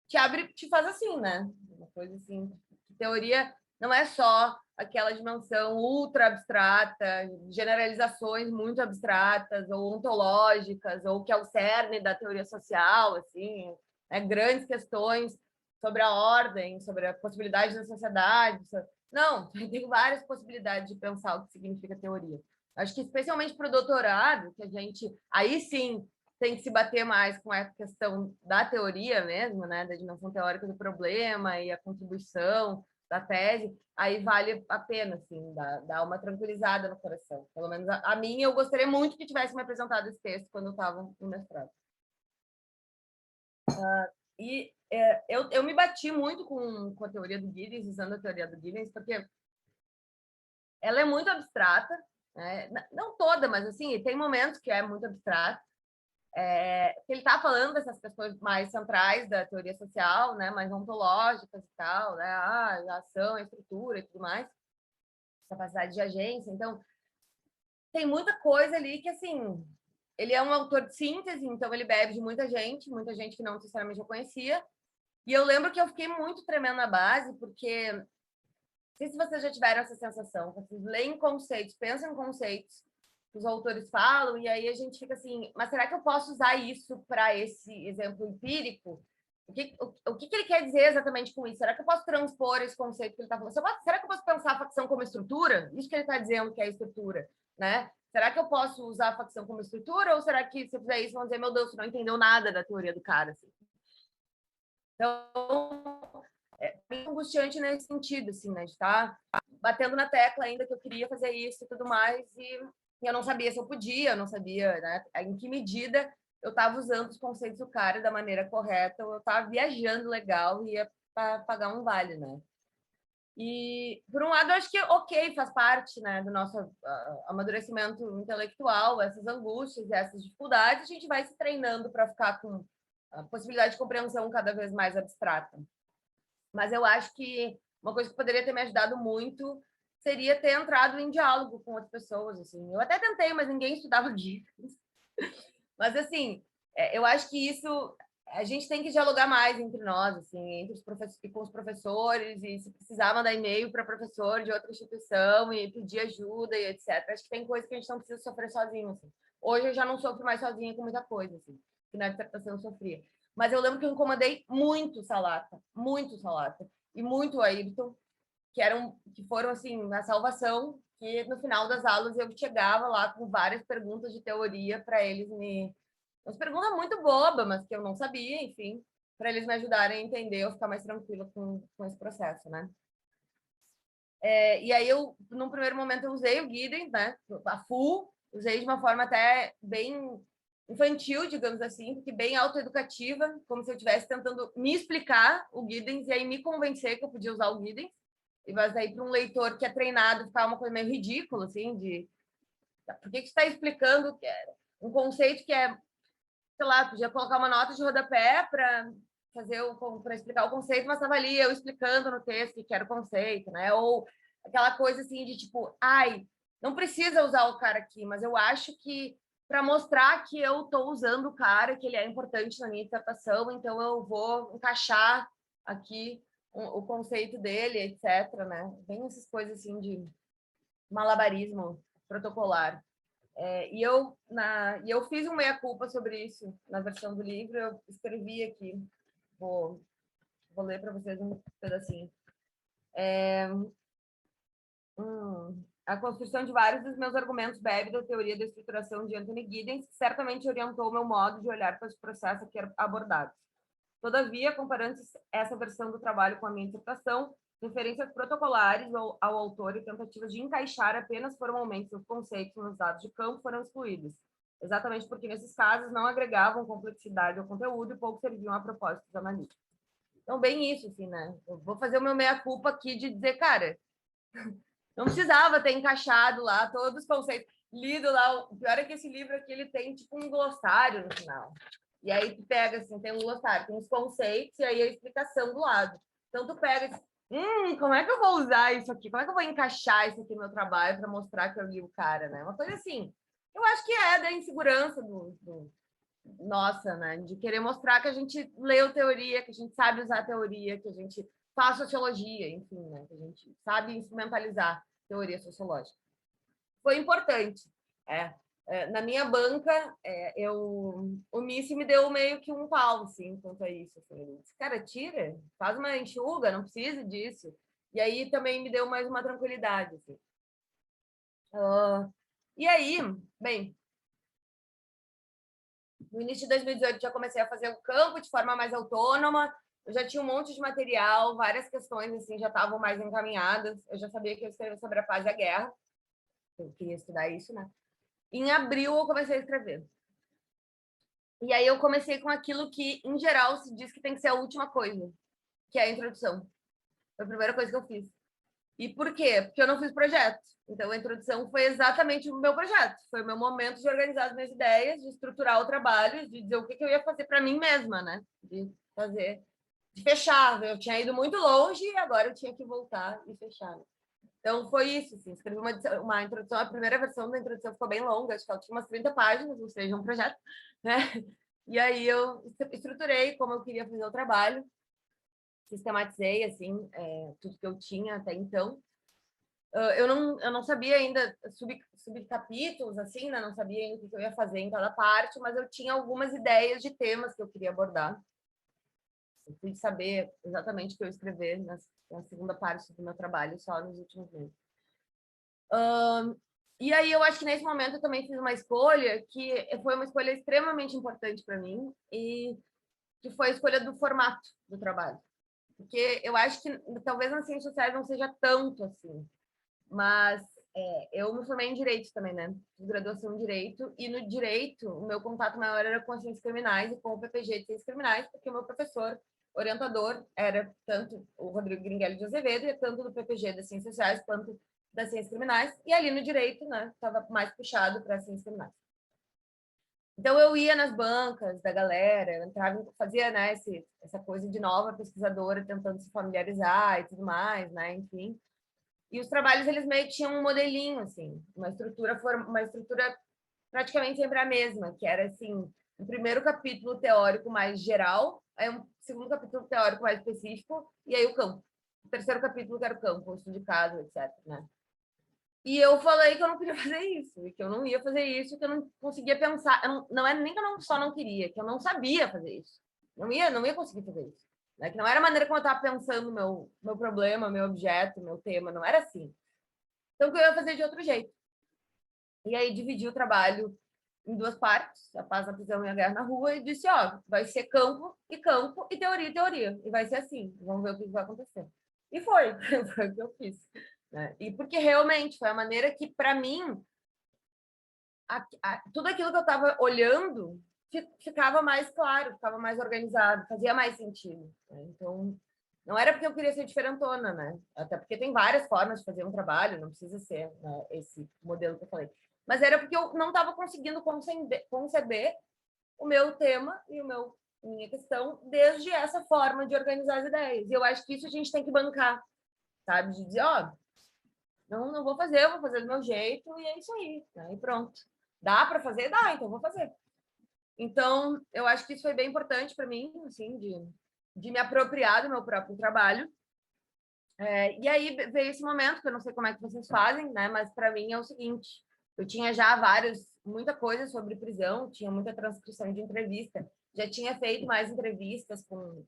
te faz assim, né? Uma coisa assim, teoria não é só aquela dimensão ultra abstrata, generalizações muito abstratas ou ontológicas, ou que é o cerne da teoria social, assim, né? Grandes questões sobre a ordem, sobre a possibilidade da sociedade. Não, tem várias possibilidades de pensar o que significa teoria. Acho que especialmente para o doutorado, que a gente aí sim tem que se bater mais com a questão da teoria mesmo, né, da dimensão teórica do problema e a contribuição da tese, aí vale a pena, assim, dar uma tranquilizada no coração. Pelo menos a minha, eu gostaria muito que tivesse me apresentado esse texto quando eu estava no mestrado. E eu me bati muito com a teoria do Giddens, usando a teoria do Giddens, porque ela é muito abstrata, né? Não toda, mas assim, tem momentos que é muito abstrato. Ele está falando dessas questões mais centrais da teoria social, né, mais ontológicas e tal, né, a ação, a estrutura e tudo mais, capacidade de agência. Então, tem muita coisa ali que, assim, ele é um autor de síntese, então ele bebe de muita gente que não necessariamente eu conhecia. E eu lembro que eu fiquei muito tremendo na base, porque não sei se vocês já tiveram essa sensação, vocês leem conceitos, pensam em conceitos que os autores falam, e aí a gente fica assim, mas será que eu posso usar isso para esse exemplo empírico? O que ele quer dizer exatamente com isso? Será que eu posso transpor esse conceito que ele está falando? Será que eu posso pensar a facção como estrutura? Isso que ele está dizendo que é estrutura, né? Será que eu posso usar a facção como estrutura? Ou será que se eu fizer isso, vão dizer, meu Deus, você não entendeu nada da teoria do cara? Assim. Então, é bem angustiante nesse sentido, assim, né? De estar batendo na tecla ainda que eu queria fazer isso e tudo mais, e eu não sabia se eu podia, eu não sabia, né, em que medida eu estava usando os conceitos do cara da maneira correta, ou eu estava viajando legal e ia pagar um vale, né? E, por um lado, eu acho que, ok, faz parte, né, do nosso amadurecimento intelectual, essas angústias e essas dificuldades, a gente vai se treinando para ficar com a possibilidade de compreensão cada vez mais abstrata. Mas eu acho que uma coisa que poderia ter me ajudado muito seria ter entrado em diálogo com outras pessoas, assim. Eu até tentei, mas ninguém estudava Giddens. Mas, assim, eu acho que isso... A gente tem que dialogar mais entre nós, assim, entre os com os professores, e se precisar mandar e-mail para professor de outra instituição e pedir ajuda e etc. Acho que tem coisa que a gente não precisa sofrer sozinho, assim. Hoje eu já não sofro mais sozinha com muita coisa, assim, que na dissertação eu sofria. Mas eu lembro que eu incomodei muito Salata, e muito Ayrton, que foram, assim, na salvação, que no final das aulas eu chegava lá com várias perguntas de teoria para eles me... Umas perguntas muito bobas, mas que eu não sabia, enfim, para eles me ajudarem a entender, eu ficar mais tranquila com esse processo, né? E aí eu, num primeiro momento, eu usei o Giddens, né? A full, usei de uma forma até bem infantil, digamos assim, porque bem autoeducativa, como se eu estivesse tentando me explicar o Giddens e aí me convencer que eu podia usar o Giddens. E mas aí para um leitor que é treinado ficar uma coisa meio ridícula, assim, de por que você está explicando um conceito que é, sei lá, podia colocar uma nota de rodapé para explicar o conceito, mas estava ali eu explicando no texto que era o conceito, né? Ou aquela coisa assim de tipo, ai, não precisa usar o cara aqui, mas eu acho que para mostrar que eu estou usando o cara, que ele é importante na minha dissertação, então eu vou encaixar aqui o conceito dele, etc, né? Bem essas coisas assim de malabarismo protocolar. E eu fiz um meia-culpa sobre isso na versão do livro, eu escrevi aqui, vou ler para vocês um pedacinho. A construção de vários dos meus argumentos bebe da teoria da estruturação de Anthony Giddens, que certamente orientou o meu modo de olhar para os processos aqui abordados. Todavia, comparando essa versão do trabalho com a minha dissertação, referências protocolares ao autor e tentativas de encaixar apenas formalmente os conceitos nos dados de campo foram excluídos, exatamente porque nesses casos não agregavam complexidade ao conteúdo e pouco serviam a propósitos analíticos. Então, bem isso, assim, né? Eu vou fazer o meu meia-culpa aqui de dizer, cara, não precisava ter encaixado lá todos os conceitos, lido lá. O pior é que esse livro aqui ele tem tipo um glossário no final. E aí tu pega assim, tem um glossário, tem os conceitos e aí a explicação do lado. Então tu pega, como é que eu vou usar isso aqui? Como é que eu vou encaixar isso aqui no meu trabalho para mostrar que eu li o cara, né? Uma coisa assim. Eu acho que é da insegurança nossa, né? De querer mostrar que a gente leu teoria, que a gente sabe usar teoria, que a gente faz sociologia, enfim, né? Que a gente sabe instrumentalizar teoria sociológica. Foi importante. Na minha banca, o Missi me deu meio que um pau, assim, quanto a isso. Assim. Ele disse, cara, tira, faz uma enxuga, não precisa disso. E aí também me deu mais uma tranquilidade. Assim. E aí, bem, no início de 2018 já comecei a fazer o campo de forma mais autônoma, eu já tinha um monte de material, várias questões assim já estavam mais encaminhadas, eu já sabia que eu escrevia sobre a paz e a guerra, eu queria estudar isso, né? Em abril eu comecei a escrever. E aí eu comecei com aquilo que, em geral, se diz que tem que ser a última coisa, que é a introdução. Foi a primeira coisa que eu fiz. E por quê? Porque eu não fiz projeto. Então, a introdução foi exatamente o meu projeto. Foi o meu momento de organizar as minhas ideias, de estruturar o trabalho, de dizer o que eu ia fazer para mim mesma, né? De fazer, de fechar. Eu tinha ido muito longe e agora eu tinha que voltar e fechar. Então, foi isso. Assim, escrevi uma introdução. A primeira versão da introdução ficou bem longa, acho que ela tinha umas 30 páginas, ou seja, um projeto, né? E aí eu estruturei como eu queria fazer o trabalho, sistematizei, assim, tudo que eu tinha até então. Eu não sabia ainda subcapítulos, assim, né? Não sabia ainda o que eu ia fazer em cada parte, mas eu tinha algumas ideias de temas que eu queria abordar. Eu fui saber exatamente o que eu ia escrever na segunda parte do meu trabalho, só nos últimos meses. E aí eu acho que nesse momento eu também fiz uma escolha que foi uma escolha extremamente importante para mim, e que foi a escolha do formato do trabalho. Porque eu acho que talvez nas ciências sociais não seja tanto assim, mas eu me formei em Direito também, né? Fiz graduação em Direito, e no Direito o meu contato maior era com as ciências criminais e com o PPG de ciências criminais, porque o meu professor orientador era tanto o Rodrigo Gringuelli de Azevedo, e tanto do PPG das ciências sociais quanto das ciências criminais, e ali no Direito, né, estava mais puxado para as ciências criminais. Então, eu ia nas bancas da galera, eu entrava, fazia, né, essa coisa de nova pesquisadora, tentando se familiarizar e tudo mais, né, enfim. E os trabalhos, eles meio que tinham um modelinho, assim, uma estrutura praticamente sempre a mesma, que era, assim, um primeiro capítulo teórico mais geral, aí um segundo capítulo teórico mais específico, e aí o campo. O terceiro capítulo que era o campo, o estudo de caso, etc, né? E eu falei que eu não queria fazer isso, e que eu não ia fazer isso, que eu não conseguia pensar. Não é nem que eu só não queria, que eu não sabia fazer isso. Não ia conseguir fazer isso. Né? Que não era a maneira como eu estava pensando meu problema, meu objeto, meu tema, não era assim. Então, que eu ia fazer de outro jeito. E aí, dividi o trabalho em duas partes, a paz na prisão e a guerra na rua, e disse, ó, vai ser campo, e teoria e teoria. E vai ser assim, vamos ver o que vai acontecer. E foi, foi o que eu fiz. Né? E porque realmente foi a maneira que, para mim, tudo aquilo que eu estava olhando ficava mais claro, ficava mais organizado, fazia mais sentido. Né? Então, não era porque eu queria ser diferentona, né? Até porque tem várias formas de fazer um trabalho, não precisa ser, né, esse modelo que eu falei. Mas era porque eu não estava conseguindo conceber o meu tema e minha questão desde essa forma de organizar as ideias. E eu acho que isso a gente tem que bancar, sabe? De dizer, ó, não vou fazer, eu vou fazer do meu jeito e é isso aí, né? E pronto. Dá para fazer? Dá, então vou fazer. Então, eu acho que isso foi bem importante para mim, assim, de me apropriar do meu próprio trabalho. E aí veio esse momento, que eu não sei como é que vocês fazem, né? Mas para mim é o seguinte: eu tinha já muita coisa sobre prisão, tinha muita transcrição de entrevista, já tinha feito mais entrevistas com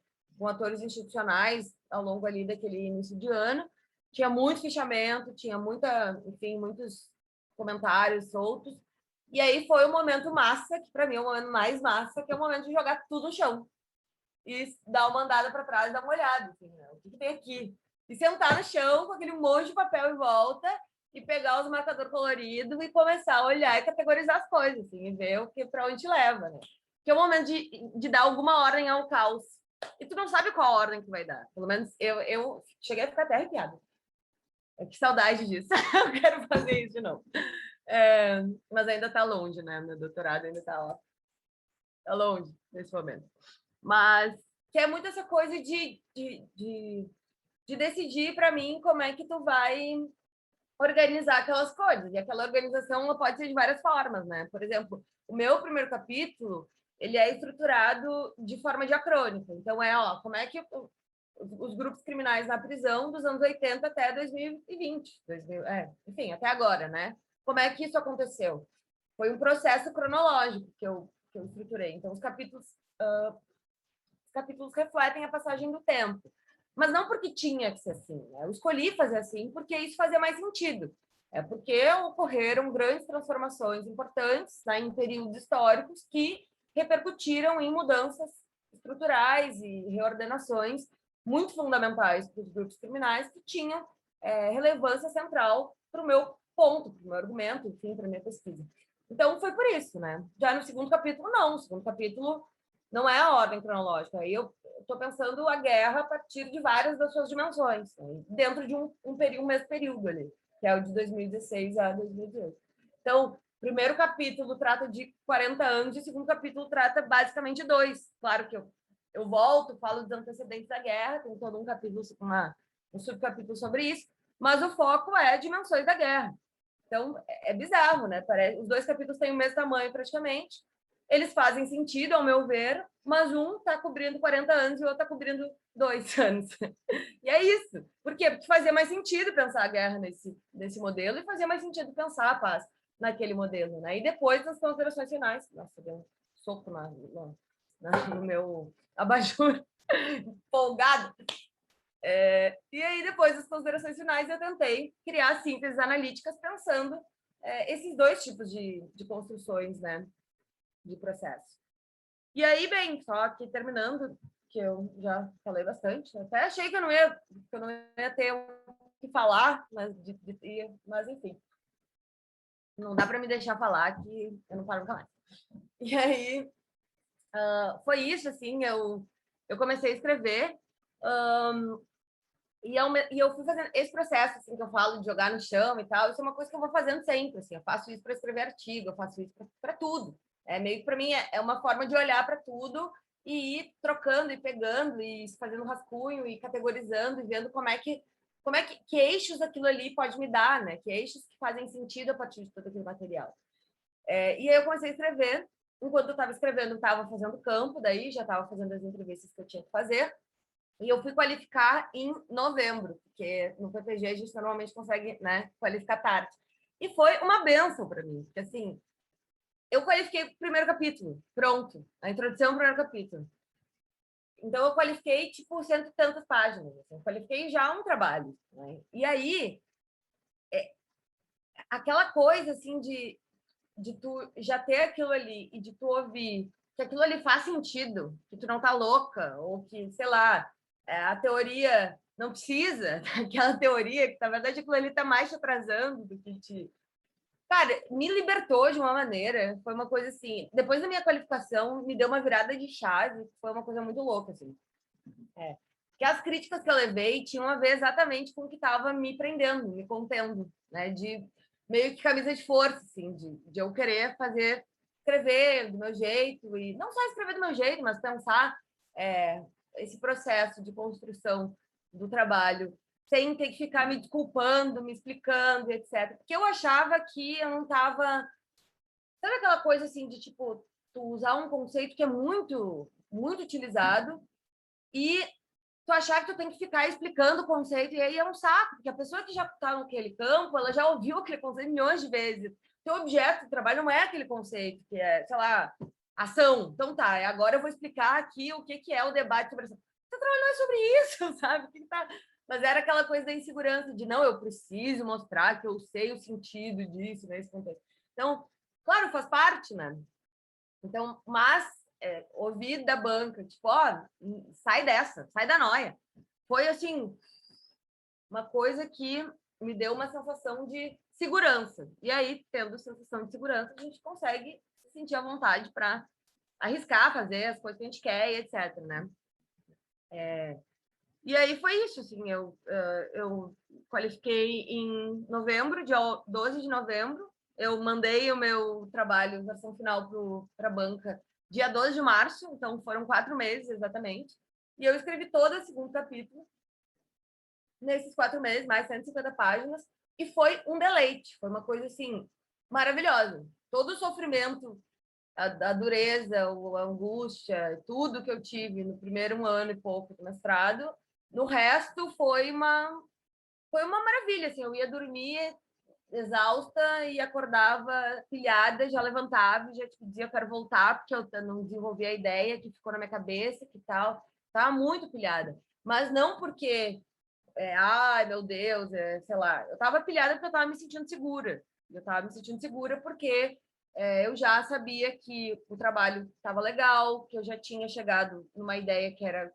atores institucionais ao longo ali daquele início de ano, tinha muito fichamento, tinha muitos comentários soltos, e aí foi o momento massa, que para mim é o momento mais massa, que é o momento de jogar tudo no chão e dar uma andada para trás e dar uma olhada, assim, né? O que tem aqui? E sentar no chão com aquele monte de papel em volta e pegar os marcadores coloridos e começar a olhar e categorizar as coisas, assim, e ver para onde leva, né? Que é o momento de dar alguma ordem ao caos. E tu não sabe qual ordem que vai dar. Pelo menos eu cheguei a ficar até arrepiada. Que saudade disso. Eu quero fazer isso de novo. Mas ainda está longe, né? Meu doutorado ainda está lá. Está longe nesse momento. Mas que é muito essa coisa de decidir para mim como é que tu vai organizar aquelas coisas. E aquela organização ela pode ser de várias formas, né? Por exemplo, o meu primeiro capítulo, ele é estruturado de forma diacrônica. Então, ó, como é que os grupos criminais na prisão dos anos 80 até 2020, enfim, até agora, né? Como é que isso aconteceu? Foi um processo cronológico que eu estruturei. Então, os capítulos refletem a passagem do tempo. Mas não porque tinha que ser assim. Né? Eu escolhi fazer assim porque isso fazia mais sentido. É porque ocorreram grandes transformações importantes, né, em períodos históricos que repercutiram em mudanças estruturais e reordenações muito fundamentais para os grupos criminais que tinham relevância central para o meu ponto, para o meu argumento, enfim, para a minha pesquisa. Então, foi por isso, né? Já no segundo capítulo, não. No segundo capítulo, não é a ordem cronológica. Aí eu estou pensando a guerra a partir de várias das suas dimensões, né? Dentro de um mesmo período ali, que é o de 2016 a 2018. Então, o primeiro capítulo trata de 40 anos e o segundo capítulo trata basicamente de 2. Claro que eu volto, falo dos antecedentes da guerra, tem todo um capítulo, um subcapítulo sobre isso, mas o foco é dimensões da guerra. Então, é bizarro, né? Os 2 capítulos têm o mesmo tamanho praticamente, eles fazem sentido, ao meu ver, mas um está cobrindo 40 anos e o outro está cobrindo 2 anos. E é isso. Por quê? Porque fazia mais sentido pensar a guerra nesse modelo e fazia mais sentido pensar a paz naquele modelo, né? E depois, nas considerações finais... Nossa, deu um soco no meu abajur folgado. E aí, depois das considerações finais, eu tentei criar sínteses analíticas pensando esses 2 tipos de construções, né, de processo. E aí, bem, só que terminando, que eu já falei bastante, até achei que eu não ia ter o que falar, mas enfim, não dá para me deixar falar que eu não paro nunca mais. E aí, foi isso, assim, eu comecei a escrever, e eu fui fazendo esse processo, assim, que eu falo de jogar no chão e tal, isso é uma coisa que eu vou fazendo sempre, assim, eu faço isso para escrever artigo, eu faço isso para tudo. Meio que para mim é uma forma de olhar para tudo e ir trocando e pegando e fazendo rascunho e categorizando e vendo como é que eixos aquilo ali pode me dar, né? Que eixos que fazem sentido a partir de todo aquele material. E aí eu comecei a escrever. Enquanto eu estava escrevendo, eu estava fazendo campo, daí já estava fazendo as entrevistas que eu tinha que fazer. E eu fui qualificar em novembro, porque no PPG a gente normalmente consegue, né, qualificar tarde. E foi uma benção para mim, porque assim, eu qualifiquei o primeiro capítulo, pronto, a introdução ao primeiro capítulo. Então eu qualifiquei tipo 100 e tantas páginas, assim, eu qualifiquei já um trabalho, né? E aí aquela coisa assim de tu já ter aquilo ali e de tu ouvir que aquilo ali faz sentido, que tu não tá louca, ou que, sei lá, a teoria não precisa daquela teoria, que na verdade aquilo ali tá mais te atrasando do que te... Cara, me libertou de uma maneira, foi uma coisa assim, depois da minha qualificação, me deu uma virada de chave, foi uma coisa muito louca, assim. Que as críticas que eu levei tinham a ver exatamente com o que estava me prendendo, me contendo, né? De meio que camisa de força, assim, de eu querer escrever do meu jeito, e não só escrever do meu jeito, mas pensar esse processo de construção do trabalho sem ter que ficar me desculpando, me explicando, etc. Porque eu achava que eu não estava... Sabe aquela coisa assim de, tipo, tu usar um conceito que é muito, muito utilizado e tu achar que tu tem que ficar explicando o conceito, e aí é um saco, porque a pessoa que já está naquele campo, ela já ouviu aquele conceito milhões de vezes. Teu objeto de trabalho não é aquele conceito, que é, sei lá, ação. Então tá, agora eu vou explicar aqui o que é o debate sobre ação. Você trabalhou sobre isso, sabe? Mas era aquela coisa da insegurança, de não, eu preciso mostrar que eu sei o sentido disso nesse contexto. Então, claro, faz parte, né? Então, mas ouvir da banca, tipo, ó, sai dessa, sai da noia. Foi, assim, uma coisa que me deu uma sensação de segurança. E aí, tendo sensação de segurança, a gente consegue se sentir à vontade para arriscar, fazer as coisas que a gente quer e etc, né? E aí foi isso, assim, eu qualifiquei em novembro, dia 12 de novembro, eu mandei o meu trabalho, versão final, para a banca dia 12 de março, então foram 4 meses exatamente, e eu escrevi todo o segundo capítulo nesses 4 meses, mais 150 páginas, e foi um deleite, foi uma coisa, assim, maravilhosa. Todo o sofrimento, a dureza, a angústia, tudo que eu tive no primeiro ano e pouco do mestrado, no resto foi uma maravilha, assim, eu ia dormir exausta e acordava pilhada, já levantava e já dizia, eu quero voltar, porque eu não desenvolvi a ideia que ficou na minha cabeça, que tal, estava muito pilhada. Mas não porque, ai, meu Deus, sei lá, eu estava pilhada porque eu estava me sentindo segura. Eu estava me sentindo segura porque eu já sabia que o trabalho estava legal, que eu já tinha chegado numa ideia que era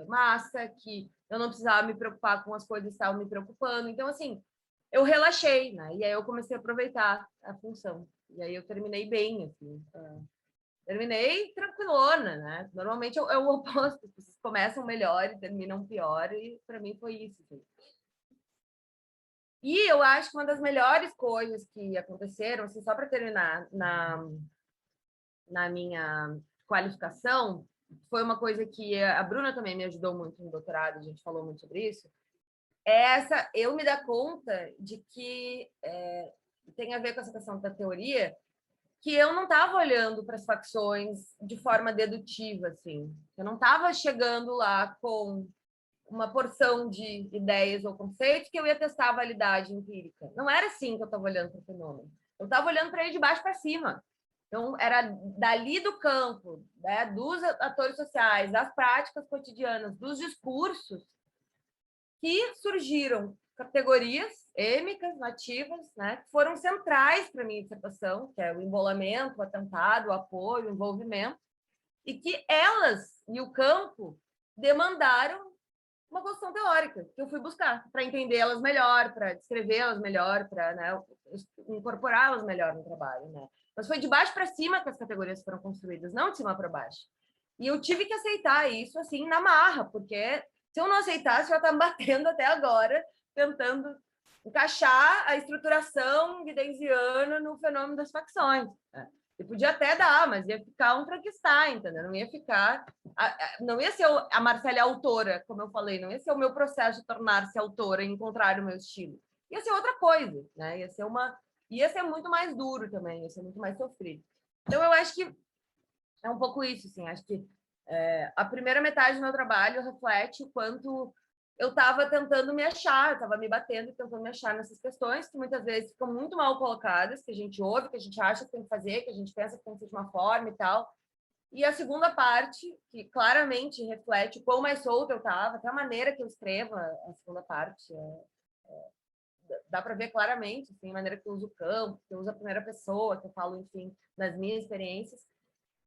massa, que eu não precisava me preocupar com as coisas que estavam me preocupando. Então, assim, eu relaxei, né? E aí eu comecei a aproveitar a função. E aí eu terminei bem, assim. Terminei tranquilona, né? Normalmente é o oposto, vocês começam melhor e terminam pior, e para mim foi isso. Assim. E eu acho que uma das melhores coisas que aconteceram, assim, só para terminar, na minha qualificação, foi uma coisa que a Bruna também me ajudou muito no doutorado, a gente falou muito sobre isso, eu me dar conta de que tem a ver com essa questão da teoria, que eu não estava olhando para as facções de forma dedutiva, assim. Eu não estava chegando lá com uma porção de ideias ou conceitos que eu ia testar a validade empírica. Não era assim que eu estava olhando para o fenômeno. Eu estava olhando para ele de baixo para cima. Então, era dali do campo, né, dos atores sociais, das práticas cotidianas, dos discursos, que surgiram categorias êmicas, nativas, né, que foram centrais para a minha dissertação, que é o embolamento, o atentado, o apoio, o envolvimento, e que elas e o campo demandaram uma construção teórica que eu fui buscar para entendê-las melhor, para descrevê-las melhor, para, né, incorporá-las melhor no trabalho. Né? Mas foi de baixo para cima que as categorias foram construídas, não de cima para baixo. E eu tive que aceitar isso assim na marra, porque se eu não aceitasse, eu já estava batendo até agora, tentando encaixar a estruturação guidensiana no fenômeno das facções. Né? E podia até dar, mas ia ficar um Frankenstein, entendeu? Não ia ficar... Não ia ser a Marcela autora, como eu falei, não ia ser o meu processo de tornar-se autora e encontrar o meu estilo. Ia ser outra coisa, né? Ia ser muito mais duro também, ia ser muito mais sofrido. Então, eu acho que é um pouco isso, assim. Acho que a primeira metade do meu trabalho reflete o quanto eu estava tentando me achar, estava me batendo e tentando me achar nessas questões que muitas vezes ficam muito mal colocadas, que a gente ouve, que a gente acha que tem que fazer, que a gente pensa que tem que ser de uma forma e tal. E a segunda parte, que claramente reflete o quão mais solta eu estava, até a maneira que eu escrevo a segunda parte, dá para ver claramente, assim, a maneira que eu uso o campo, que eu uso a primeira pessoa, que eu falo, enfim, das minhas experiências.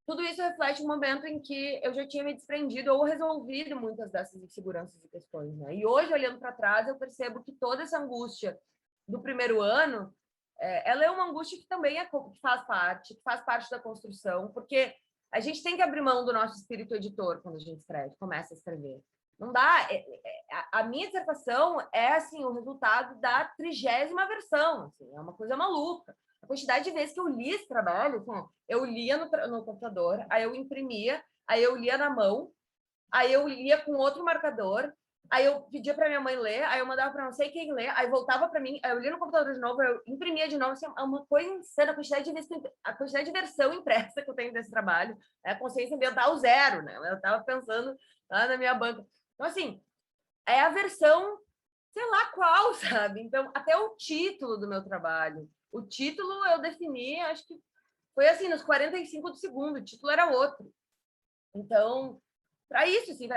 Tudo isso reflete um momento em que eu já tinha me desprendido ou resolvido muitas dessas inseguranças e questões. Né? E hoje, olhando para trás, eu percebo que toda essa angústia do primeiro ano, ela é uma angústia que também que faz parte da construção, porque a gente tem que abrir mão do nosso espírito editor quando a gente escreve, começa a escrever. Não dá. A minha dissertação é assim, o resultado da 30ª versão. Assim, é uma coisa maluca. A quantidade de vezes que eu li esse trabalho, assim, eu lia no computador, aí eu imprimia, aí eu lia na mão, aí eu lia com outro marcador, aí eu pedia para minha mãe ler, aí eu mandava para não sei quem ler, aí voltava para mim, aí eu lia no computador de novo, eu imprimia de novo, assim, é uma coisa insana, a quantidade de versão impressa que eu tenho desse trabalho, a consciência ambiental zero, né? Eu estava pensando lá na minha banca. Então, assim, é a versão, sei lá qual, sabe? Então, até o título do meu trabalho. O título eu defini, acho que foi assim, nos 45 do segundo, o título era outro. Então, para isso, assim,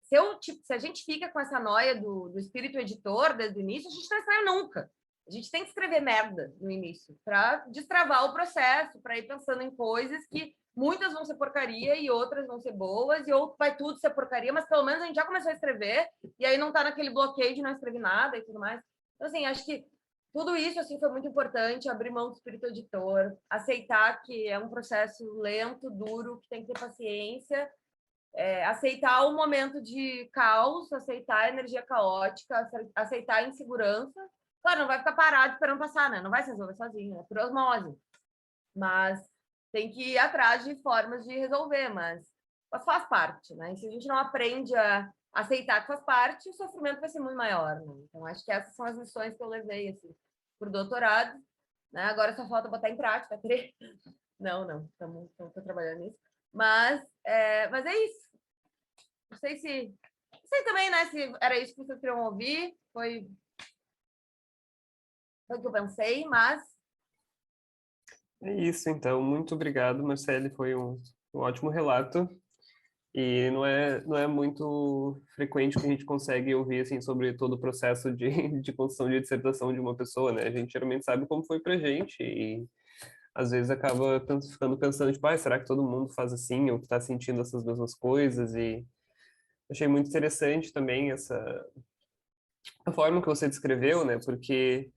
se a gente fica com essa noia do espírito editor desde o início, a gente não sai nunca. A gente tem que escrever merda no início, para destravar o processo, para ir pensando em coisas que muitas vão ser porcaria e outras vão ser boas, e ou vai tudo ser porcaria, mas pelo menos a gente já começou a escrever, e aí não está naquele bloqueio de não escrever nada e tudo mais. Então, assim, acho que tudo isso assim, foi muito importante, abrir mão do espírito editor, aceitar que é um processo lento, duro, que tem que ter paciência, aceitar o momento de caos, aceitar a energia caótica, aceitar a insegurança. Claro, não vai ficar parado esperando passar, né? Não vai se resolver sozinho, é por osmose. Mas tem que ir atrás de formas de resolver, mas faz parte, né? E se a gente não aprende a aceitar que faz parte, o sofrimento vai ser muito maior, né? Então, acho que essas são as lições que eu levei, assim, pro doutorado, né? Agora só falta botar em prática, querer... Não, estou trabalhando nisso. Mas é isso. Não sei também, né, se era isso que vocês queriam ouvir. Foi o que eu pensei, mas... É isso, então. Muito obrigado, Marcele. Foi um ótimo relato. E não é muito frequente que a gente consegue ouvir assim, sobre todo o processo de construção de dissertação de uma pessoa, né? A gente geralmente sabe como foi pra gente e às vezes acaba ficando pensando, tipo, será que todo mundo faz assim ou que está sentindo essas mesmas coisas? E achei muito interessante também a forma que você descreveu, né? Porque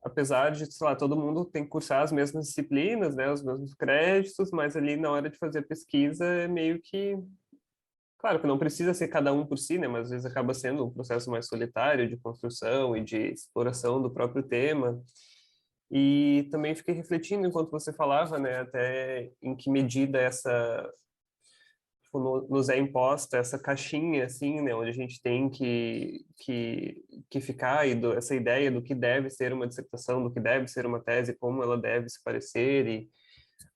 apesar de, sei lá, todo mundo tem que cursar as mesmas disciplinas, né, os mesmos créditos, mas ali na hora de fazer a pesquisa é meio que, claro que não precisa ser cada um por si, né, mas às vezes acaba sendo um processo mais solitário de construção e de exploração do próprio tema. E também fiquei refletindo enquanto você falava, né, até em que medida essa tipo, nos é imposta essa caixinha, assim, né, onde a gente tem que ficar, e essa ideia do que deve ser uma dissertação, do que deve ser uma tese, como ela deve se parecer, e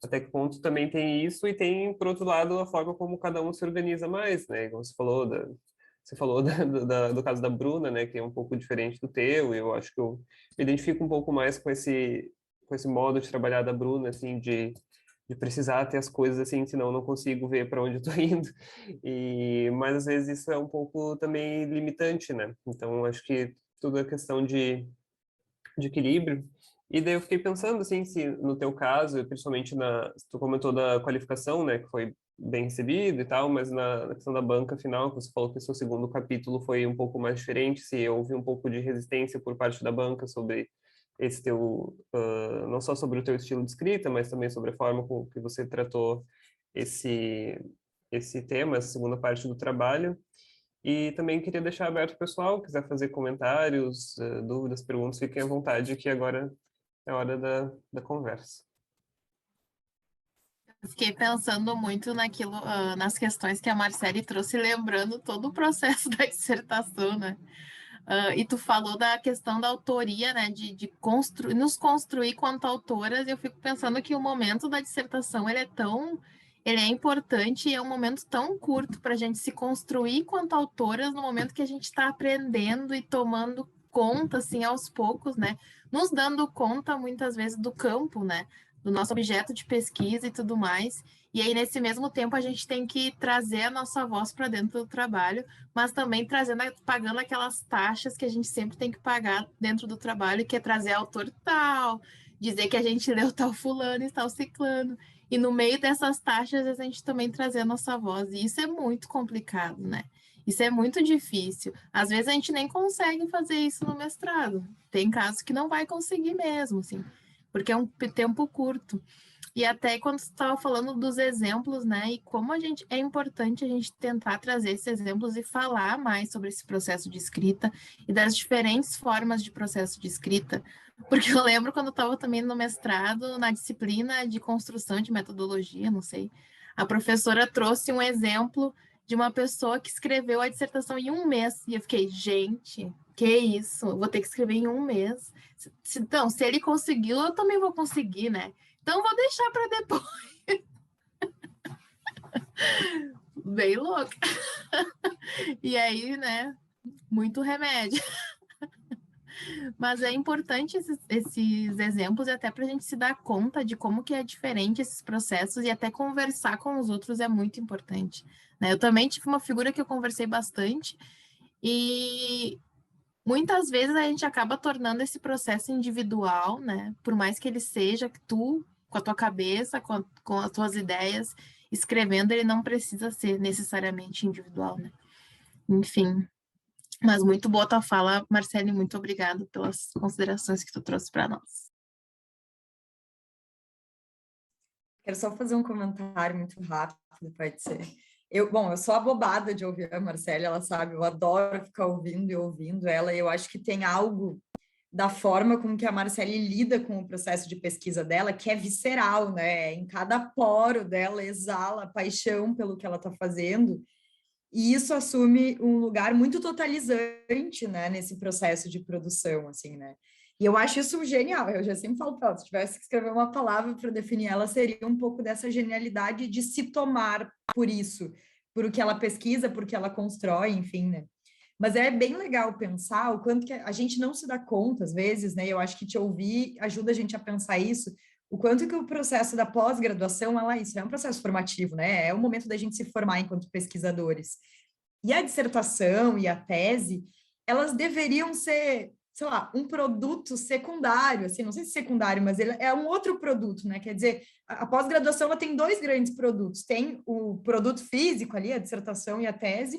até que ponto também tem isso, e tem, por outro lado, a forma como cada um se organiza mais, né, como você falou do caso da Bruna, né, que é um pouco diferente do teu, e eu acho que eu me identifico um pouco mais com esse modo de trabalhar da Bruna, assim, de precisar ter as coisas assim, senão eu não consigo ver para onde eu estou indo. Mas às vezes isso é um pouco também limitante, né? Então acho que tudo é questão de equilíbrio. E daí eu fiquei pensando assim, se no teu caso, principalmente tu comentou da qualificação, né, que foi bem recebido e tal, mas na questão da banca final, que você falou que o seu segundo capítulo foi um pouco mais diferente, se houve um pouco de resistência por parte da banca sobre esse teu, não só sobre o teu estilo de escrita, mas também sobre a forma com que você tratou esse esse tema, essa segunda parte do trabalho. E também queria deixar aberto para o pessoal, quiser fazer comentários, dúvidas, perguntas, fiquem à vontade, que agora é a hora da conversa. Eu fiquei pensando muito naquilo, nas questões que a Marcele trouxe, lembrando todo o processo da dissertação, né? E tu falou da questão da autoria, né? De nos construir quanto autoras. Eu fico pensando que o momento da dissertação ele é importante e é um momento tão curto para a gente se construir quanto autoras no momento que a gente está aprendendo e tomando conta, assim, aos poucos, né? Nos dando conta, muitas vezes, do campo, né? Do nosso objeto de pesquisa e tudo mais. E aí, nesse mesmo tempo, a gente tem que trazer a nossa voz para dentro do trabalho, mas também pagando aquelas taxas que a gente sempre tem que pagar dentro do trabalho, que é trazer autor tal, dizer que a gente leu tal fulano e tal ciclano. E no meio dessas taxas, a gente também trazer a nossa voz. E isso é muito complicado, né? Isso é muito difícil. Às vezes a gente nem consegue fazer isso no mestrado. Tem casos que não vai conseguir mesmo, assim, porque é um tempo curto. E até quando você estava falando dos exemplos, né? E como é importante a gente tentar trazer esses exemplos e falar mais sobre esse processo de escrita e das diferentes formas de processo de escrita. Porque eu lembro quando eu estava também no mestrado, na disciplina de construção de metodologia, não sei, a professora trouxe um exemplo de uma pessoa que escreveu a dissertação em um mês. E eu fiquei, gente, que isso? Eu vou ter que escrever em um mês. Então, se ele conseguiu, eu também vou conseguir, né? Então, vou deixar para depois. Bem louca. E aí, né? Muito remédio. Mas é importante esses exemplos e até para a gente se dar conta de como que é diferente esses processos e até conversar com os outros é muito importante. Né? Eu também tive uma figura que eu conversei bastante e muitas vezes a gente acaba tornando esse processo individual, né? Por mais que ele seja que tu, com a tua cabeça, com as tuas ideias, escrevendo, ele não precisa ser necessariamente individual, né? Enfim, mas muito boa a tua fala, Marcele, muito obrigada pelas considerações que tu trouxe para nós. Quero só fazer um comentário muito rápido, pode ser. Eu sou abobada de ouvir a Marcele, ela sabe, eu adoro ficar ouvindo e ouvindo ela, e eu acho que tem algo da forma como que a Marcele lida com o processo de pesquisa dela, que é visceral, né? Em cada poro dela exala paixão pelo que ela está fazendo, e isso assume um lugar muito totalizante, né, nesse processo de produção, assim, né? E eu acho isso genial. Eu já sempre falo para ela, se tivesse que escrever uma palavra para definir ela, seria um pouco dessa genialidade de se tomar por isso, por o que ela pesquisa, por que ela constrói, enfim, né? Mas é bem legal pensar o quanto que a gente não se dá conta, às vezes, né? Eu acho que te ouvir ajuda a gente a pensar isso, o quanto que o processo da pós-graduação, isso é um processo formativo, né? É o momento da gente se formar enquanto pesquisadores. E a dissertação e a tese, elas deveriam ser, sei lá, um produto secundário, assim, não sei se secundário, mas ele é um outro produto, né? Quer dizer, a pós-graduação ela tem dois grandes produtos. Tem o produto físico ali, a dissertação e a tese,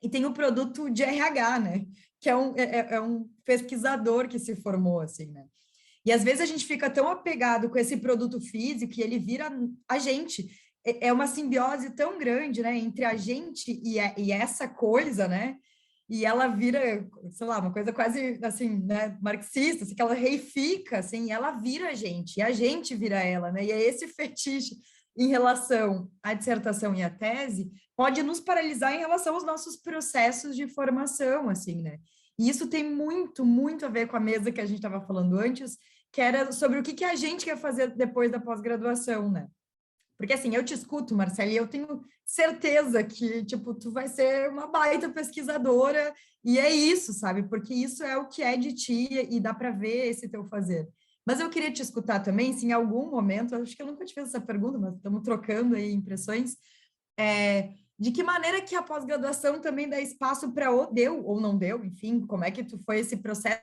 e tem o produto de RH, né? Que é um pesquisador que se formou, assim, né? E às vezes a gente fica tão apegado com esse produto físico que ele vira a gente. É uma simbiose tão grande, né, entre a gente e essa coisa, né? E ela vira, sei lá, uma coisa quase assim, né, marxista, assim, que ela reifica, assim, e ela vira a gente, e a gente vira ela, né? E é esse fetiche em relação à dissertação e à tese pode nos paralisar em relação aos nossos processos de formação, assim, né? E isso tem muito, muito a ver com a mesa que a gente estava falando antes, que era sobre o que a gente quer fazer depois da pós-graduação, né? Porque assim, eu te escuto, Marcela, e eu tenho certeza que, tipo, tu vai ser uma baita pesquisadora, e é isso, sabe? Porque isso é o que é de ti e dá para ver esse teu fazer. Mas eu queria te escutar também, se em algum momento, acho que eu nunca te fiz essa pergunta, mas estamos trocando aí impressões, de que maneira que a pós-graduação também dá espaço para ou deu ou não deu, enfim, como é que tu foi esse processo?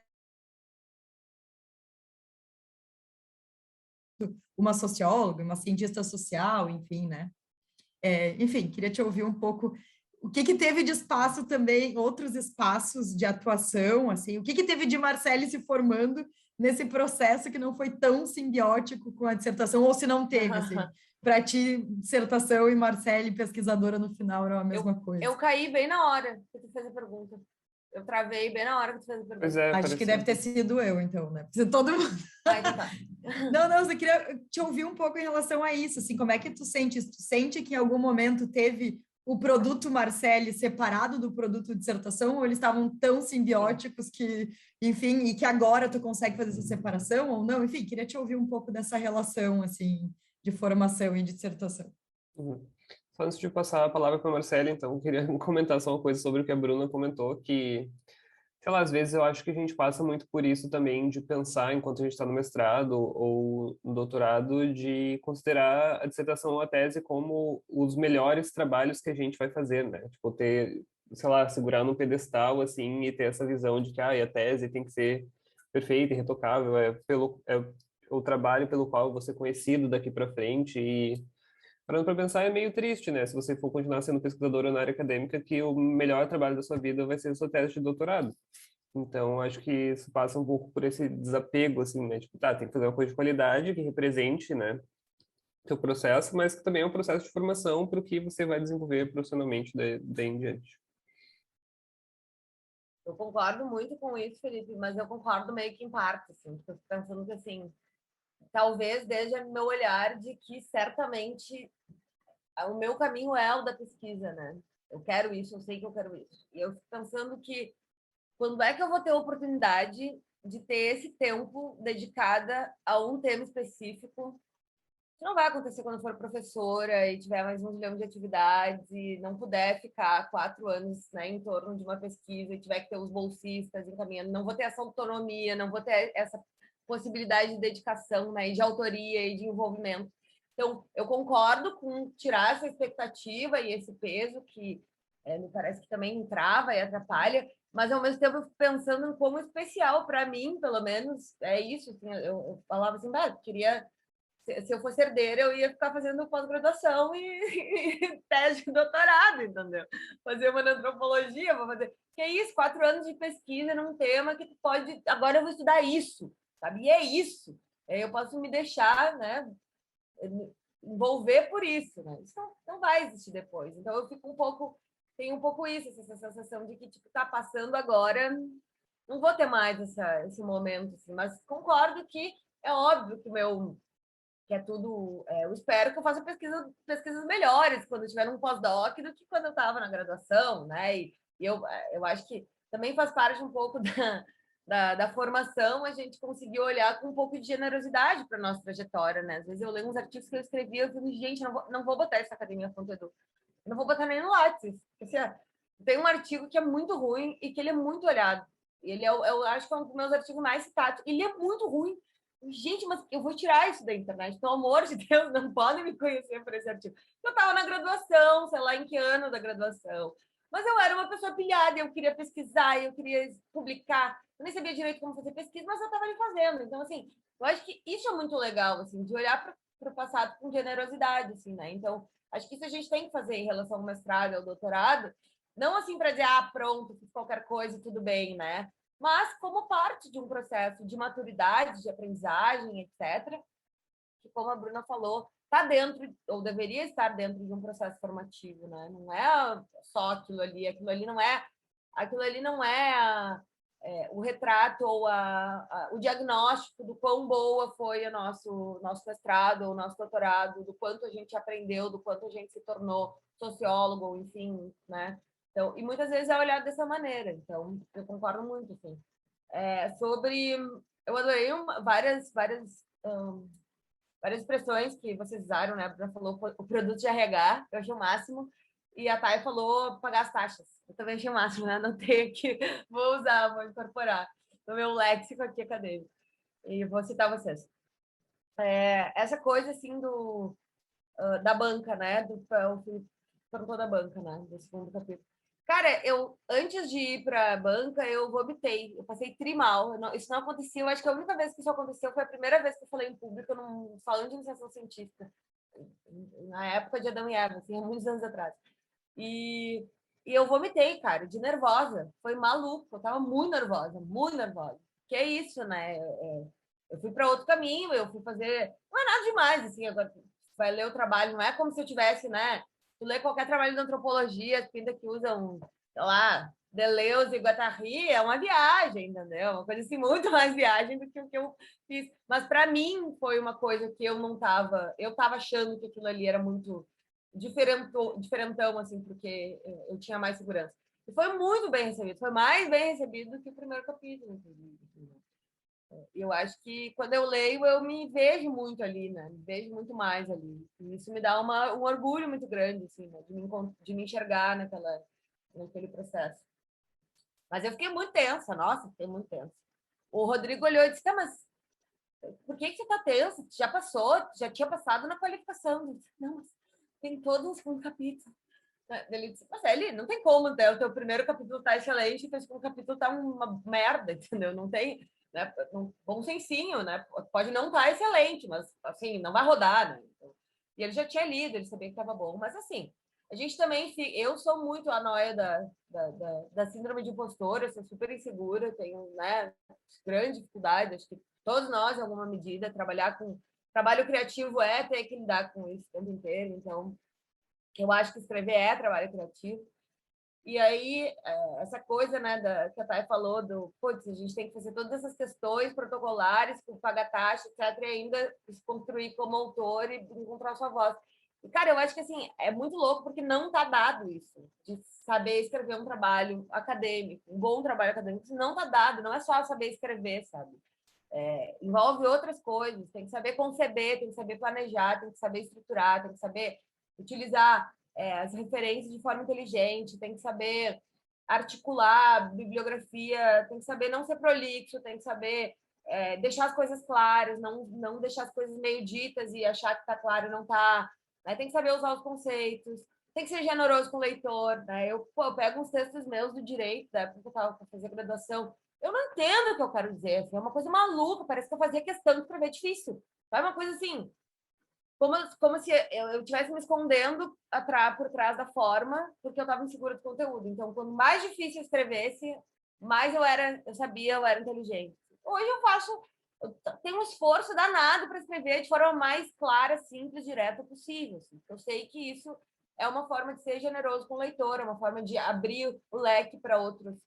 Uma socióloga, uma cientista social, enfim, né? Enfim, queria te ouvir um pouco o que teve de espaço também, outros espaços de atuação, assim, o que teve de Marcele se formando nesse processo que não foi tão simbiótico com a dissertação, ou se não teve, assim, para ti, dissertação e Marcele, pesquisadora, no final, era a mesma coisa. Eu caí bem na hora que tu fez a pergunta. Eu travei bem na hora que tu fez a pergunta. Pois é, Acho que deve ter sido eu, então, né? Porque todo mundo... Então tá. Não, eu queria te ouvir um pouco em relação a isso, assim, como é que tu sente? Tu sente que em algum momento teve o produto Marcele separado do produto dissertação, ou eles estavam tão simbióticos que, enfim, e que agora tu consegue fazer essa separação ou não? Enfim, queria te ouvir um pouco dessa relação, assim, de formação e de dissertação. Uhum. Só antes de passar a palavra para a Marcela, então, eu queria comentar só uma coisa sobre o que a Bruna comentou, que, sei lá, às vezes eu acho que a gente passa muito por isso também, de pensar, enquanto a gente está no mestrado ou no doutorado, de considerar a dissertação ou a tese como os melhores trabalhos que a gente vai fazer, né? Tipo, ter, sei lá, segurar num pedestal, assim, e ter essa visão de que, a tese tem que ser perfeita e retocável, é o trabalho pelo qual eu vou ser conhecido daqui para frente. E parando para pensar, é meio triste, né? Se você for continuar sendo pesquisadora na área acadêmica, que o melhor trabalho da sua vida vai ser a sua tese de doutorado. Então, acho que isso passa um pouco por esse desapego, assim, né? Tipo, tá, tem que fazer uma coisa de qualidade que represente, né, seu processo, mas que também é um processo de formação para o que você vai desenvolver profissionalmente daí em diante. Eu concordo muito com isso, Felipe, mas eu concordo meio que em parte, assim, porque eu fico pensando que, assim, talvez desde o meu olhar de que certamente o meu caminho é o da pesquisa, né? Eu quero isso, eu sei que eu quero isso. E eu fico pensando que quando é que eu vou ter a oportunidade de ter esse tempo dedicada a um tema específico? Isso não vai acontecer quando eu for professora e tiver mais 1 milhão de atividades e não puder ficar 4 anos, né, em torno de uma pesquisa e tiver que ter os bolsistas encaminhando. Não vou ter essa autonomia, não vou ter essa possibilidade de dedicação, né, e de autoria e de envolvimento. Então, eu concordo com tirar essa expectativa e esse peso que me parece que também entrava e atrapalha, mas ao mesmo tempo eu fico pensando em como especial para mim, pelo menos, é isso. Assim, eu falava assim, queria, se eu fosse herdeira, eu ia ficar fazendo pós-graduação e tese de doutorado, entendeu? Fazer uma antropologia, vou fazer. Que é isso, 4 anos de pesquisa num tema que tu pode. Agora eu vou estudar isso, sabe? E é isso. Eu posso me deixar, né, envolver por isso, né? Isso não vai existir depois. Então eu fico tenho um pouco isso, essa sensação de que tipo tá passando agora, não vou ter mais esse momento, assim, mas concordo que é óbvio que é tudo, eu espero que eu faça pesquisas melhores quando eu estiver num pós-doc do que quando eu estava na graduação, né? E eu acho que também faz parte um pouco da formação a gente conseguir olhar com um pouco de generosidade para a nossa trajetória, né? Às vezes eu leio uns artigos que eu escrevi e eu fico, gente, não vou botar essa academia.edu, não vou botar nem no Lattes. Assim, tem um artigo que é muito ruim e que ele é muito olhado. Ele eu acho que é um dos meus artigos mais citados. Ele é muito ruim. Gente, mas eu vou tirar isso da internet. Pelo amor de Deus, não podem me conhecer por esse artigo. Eu estava na graduação, sei lá em que ano da graduação. Mas eu era uma pessoa pilhada, eu queria pesquisar, eu queria publicar. Eu nem sabia direito como fazer pesquisa, mas eu estava ali fazendo. Então, assim, eu acho que isso é muito legal, assim, de olhar para o passado com generosidade, assim, né? Então, acho que isso a gente tem que fazer em relação ao mestrado, ao doutorado, não assim para dizer, pronto, fiz qualquer coisa, tudo bem, né? mas como parte de um processo de maturidade, de aprendizagem, etc., que, como a Bruna falou, está dentro, ou deveria estar dentro de um processo formativo, né? Não é só aquilo ali não é o retrato ou o diagnóstico do quão boa foi o nosso mestrado ou o nosso doutorado, do quanto a gente aprendeu, do quanto a gente se tornou sociólogo, enfim, né? Então, e muitas vezes é olhado dessa maneira, então eu concordo muito, assim. Eu adorei várias expressões que vocês usaram, né? A Bruna falou o produto de RH, eu achei o máximo, e a Thay falou pagar as taxas. Eu também achei o máximo, né? Anotei aqui, vou usar, vou incorporar no meu léxico aqui acadêmico. E vou citar vocês. Essa coisa, assim, da banca, né? O Felipe perguntou da banca, né? Do segundo capítulo. Cara, antes de ir para a banca, eu vomitei. Eu passei trimal. Isso não acontecia. Eu acho que a única vez que isso aconteceu foi a primeira vez que eu falei em público num salão de iniciação científica. Na época de Adão e Eva, assim, há muitos anos atrás. E eu vomitei, cara, de nervosa. Foi maluco. Eu tava muito nervosa, muito nervosa. Que é isso, né? Eu fui para outro caminho, eu fui fazer... Não é nada demais, assim, agora vai ler o trabalho. Não é como se eu tivesse, né? Tu lê qualquer trabalho de antropologia, ainda que usam, sei lá, Deleuze e Guattari, é uma viagem, entendeu? Uma coisa assim, muito mais viagem do que o que eu fiz. Mas para mim foi uma coisa que eu não estava... Eu estava achando que aquilo ali era muito diferentão, assim, porque eu tinha mais segurança. E foi muito bem recebido, foi mais bem recebido do que o primeiro capítulo, inclusive. Eu acho que quando eu leio, eu me vejo muito ali, né? Me vejo muito mais ali. E isso me dá um orgulho muito grande, assim, né? De me enxergar naquele processo. Mas eu fiquei muito tensa, nossa, fiquei muito tensa. O Rodrigo olhou e disse, tá, mas por que você tá tensa? Já passou, já tinha passado na qualificação. Eu disse, não, mas tem todo um capítulo. Ele disse, mas ele não tem como, né? O teu primeiro capítulo tá excelente, o teu segundo capítulo tá uma merda, entendeu? Não tem... Né? Bom sensinho, né? Pode não estar excelente, mas assim, não vai rodar, né? Então, e ele já tinha lido, ele sabia que estava bom, mas assim, a gente também, eu sou muito a noia da síndrome de impostor, eu sou super insegura, tenho, né, grande dificuldade, acho que todos nós, em alguma medida, trabalho criativo é ter que lidar com isso o tempo inteiro, então eu acho que escrever é trabalho criativo. E aí, essa coisa, né, que a Thay falou putz, a gente tem que fazer todas essas questões protocolares, pagar taxa, etc., e ainda se construir como autor e encontrar sua voz. E, cara, eu acho que, assim, é muito louco porque não está dado isso, de saber escrever um trabalho acadêmico, um bom trabalho acadêmico, isso não está dado, não é só saber escrever, sabe? Envolve outras coisas, tem que saber conceber, tem que saber planejar, tem que saber estruturar, tem que saber utilizar as referências de forma inteligente, tem que saber articular bibliografia, tem que saber não ser prolixo, tem que saber deixar as coisas claras, não deixar as coisas meio ditas e achar que está claro e não está, né? Tem que saber usar os conceitos, tem que ser generoso com o leitor, né? Eu pego uns textos meus do direito, da época que eu estava para fazer graduação, eu não entendo o que eu quero dizer, assim, é uma coisa maluca, parece que eu fazia questão de escrever difícil, é uma coisa assim, como se eu estivesse me escondendo por trás da forma, porque eu estava insegura do conteúdo. Então, quanto mais difícil eu escrevesse, mais eu era inteligente. Hoje eu tenho um esforço danado para escrever de forma mais clara, simples, direta possível. Assim. Eu sei que isso é uma forma de ser generoso com o leitor, é uma forma de abrir o leque para outros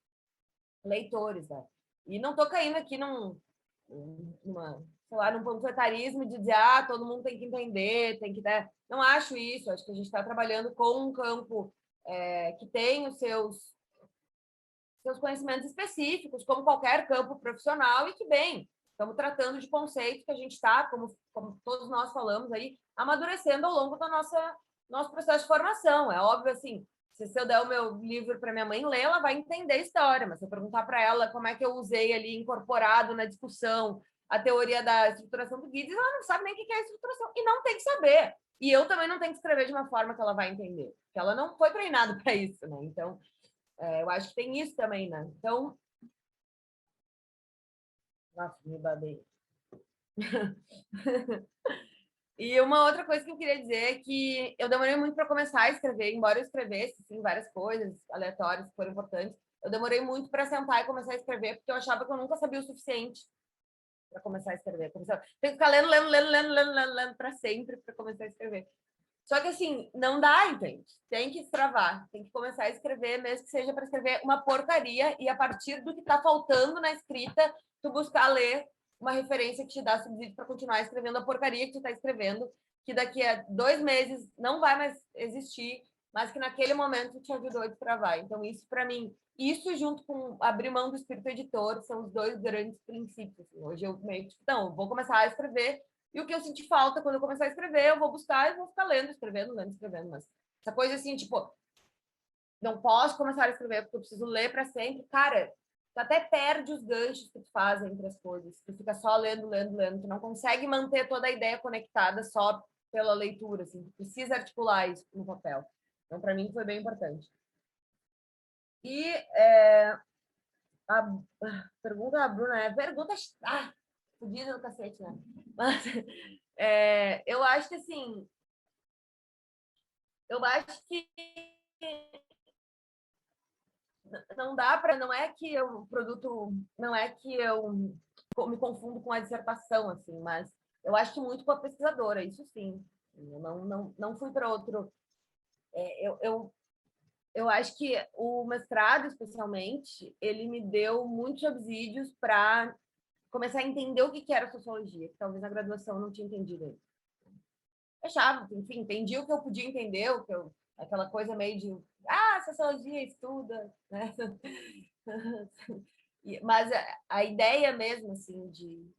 leitores. Né? E não estou caindo aqui num panfletarismo de dizer todo mundo tem que entender, tem que dar. Não acho isso, acho que a gente está trabalhando com um campo que tem os seus conhecimentos específicos, como qualquer campo profissional, e que, bem, estamos tratando de conceitos que a gente está, como todos nós falamos aí, amadurecendo ao longo do nosso processo de formação. É óbvio, assim, se eu der o meu livro para minha mãe ler, ela vai entender a história, mas se eu perguntar para ela como é que eu usei ali, incorporado na discussão, a teoria da estruturação do Guides, ela não sabe nem o que é a estruturação, e não tem que saber. E eu também não tenho que escrever de uma forma que ela vai entender, porque ela não foi treinada para isso, né? Então, eu acho que tem isso também, né? Então, nossa, me babei. E uma outra coisa que eu queria dizer é que eu demorei muito para começar a escrever, embora eu escrevesse assim, várias coisas aleatórias que foram importantes. eu demorei muito para sentar e começar a escrever, porque eu achava que eu nunca sabia o suficiente para começar a escrever. Tem que ficar lendo para sempre para começar a escrever. Só que, assim, não dá, entende? Tem que destravar, tem que começar a escrever, mesmo que seja para escrever uma porcaria, e a partir do que está faltando na escrita, tu buscar ler uma referência que te dá subsídio para continuar escrevendo a porcaria que tu está escrevendo, que daqui a 2 meses não vai mais existir, mas que naquele momento te ajudou a destravar. Então, isso, para mim, isso junto com abrir mão do espírito editor, são os 2 grandes princípios. Assim. Hoje eu meio que, tipo, não, vou começar a escrever, e o que eu senti falta quando eu começar a escrever, eu vou buscar e vou ficar lendo, escrevendo. Mas essa coisa assim, tipo, não posso começar a escrever porque eu preciso ler para sempre. Cara, tu até perde os ganchos que tu faz entre as coisas. Tu fica só lendo. Tu não consegue manter toda a ideia conectada só pela leitura, assim. Tu precisa articular isso no papel. Então, para mim, foi bem importante. E a pergunta da Bruna é pergunta... fodida no cacete, né? Mas eu acho que, assim... Eu acho que não dá para... Não é que o produto... Não é que eu me confundo com a dissertação, assim, mas eu acho que muito com a pesquisadora, isso sim. Eu não fui para outro... Eu acho que o mestrado, especialmente, ele me deu muitos subsídios para começar a entender o que era sociologia, que talvez na graduação eu não tinha entendido ainda. Achava, enfim, entendi o que eu podia entender, aquela coisa meio de sociologia estuda, né? Mas a ideia mesmo, assim, de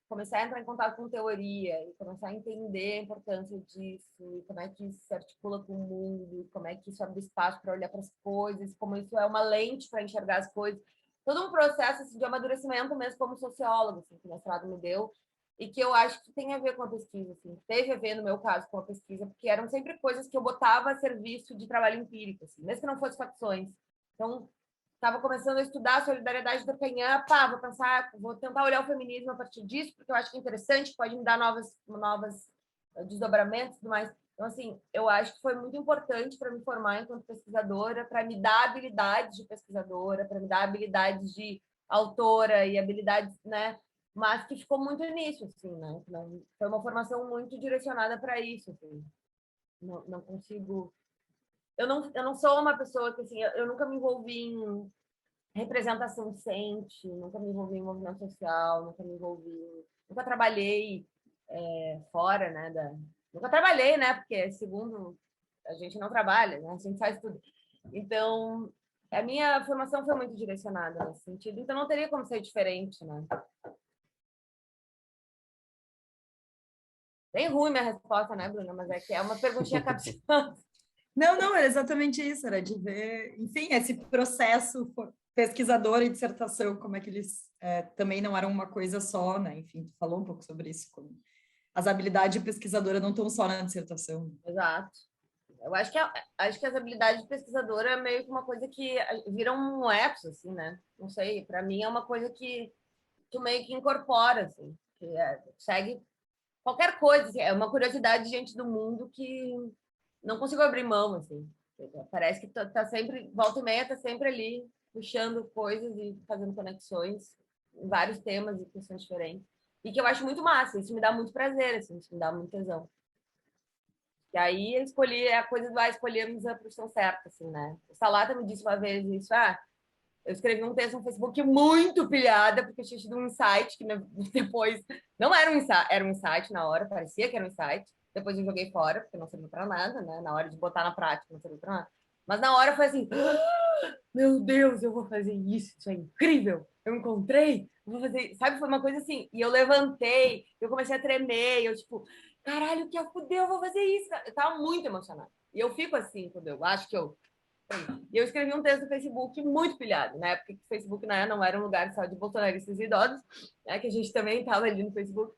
começar a entrar em contato com teoria e começar a entender a importância disso, e como é que isso se articula com o mundo, como é que isso abre espaço para olhar para as coisas, como isso é uma lente para enxergar as coisas. Todo um processo assim, de amadurecimento mesmo como sociólogo, assim, que o mestrado me deu, e que eu acho que tem a ver com a pesquisa, assim, teve a ver, no meu caso, com a pesquisa, porque eram sempre coisas que eu botava a serviço de trabalho empírico, assim, mesmo que não fosse facções. Então, estava começando a estudar a solidariedade do Canhã, vou pensar, vou tentar olhar o feminismo a partir disso, porque eu acho que é interessante, pode me dar novos desdobramentos e tudo mais. Então, assim, eu acho que foi muito importante para me formar enquanto pesquisadora, para me dar habilidades de pesquisadora, para me dar habilidades de autora e habilidades, né? Mas que ficou muito nisso, assim, né? Não, foi uma formação muito direcionada para isso, assim. Não consigo... Eu não sou uma pessoa que, assim, eu nunca me envolvi em representação decente, nunca me envolvi em movimento social, nunca trabalhei fora, né? Nunca trabalhei, né? Porque, segundo, a gente não trabalha, né? A gente faz tudo. Então, a minha formação foi muito direcionada nesse sentido, então não teria como ser diferente, né? Bem ruim minha resposta, né, Bruna? Mas é que é uma perguntinha capciosa. Não, era exatamente isso, era de ver, enfim, esse processo pesquisadora e dissertação, como é que eles também não eram uma coisa só, né? Enfim, tu falou um pouco sobre isso, como as habilidades de pesquisadora não estão só na dissertação. Exato. Eu acho que as habilidades de pesquisadora é meio que uma coisa que viram um ethos, assim, né? Não sei, para mim é uma coisa que tu meio que incorpora, assim, que segue qualquer coisa, assim, é uma curiosidade diante do mundo que não consigo abrir mão, assim. Parece que tá sempre, volta e meia, tá sempre ali, puxando coisas e fazendo conexões em vários temas e questões diferentes. E que eu acho muito massa, isso me dá muito prazer, assim, isso me dá muito tesão. E aí eu escolhi a coisa do escolhermos a profissão certa, assim, né? O Salata me disse uma vez isso, eu escrevi um texto no Facebook muito pilhada, porque eu tinha tido um insight que depois não era um insight, era um insight na hora, parecia que era um insight. Depois eu joguei fora, porque não serviu para nada, né? Na hora de botar na prática, não serviu para nada. Mas na hora foi assim: meu Deus, eu vou fazer isso é incrível! Eu encontrei, eu vou fazer. Sabe, foi uma coisa assim. E eu levantei, eu comecei a tremer, eu tipo, caralho, que fudeu, eu vou fazer isso. Eu tava muito emocionada. E eu fico assim quando eu acho que eu. E eu escrevi um texto no Facebook muito pilhado, na época que o Facebook não era um lugar só de bolsonaristas e idosos, né, que a gente também estava ali no Facebook.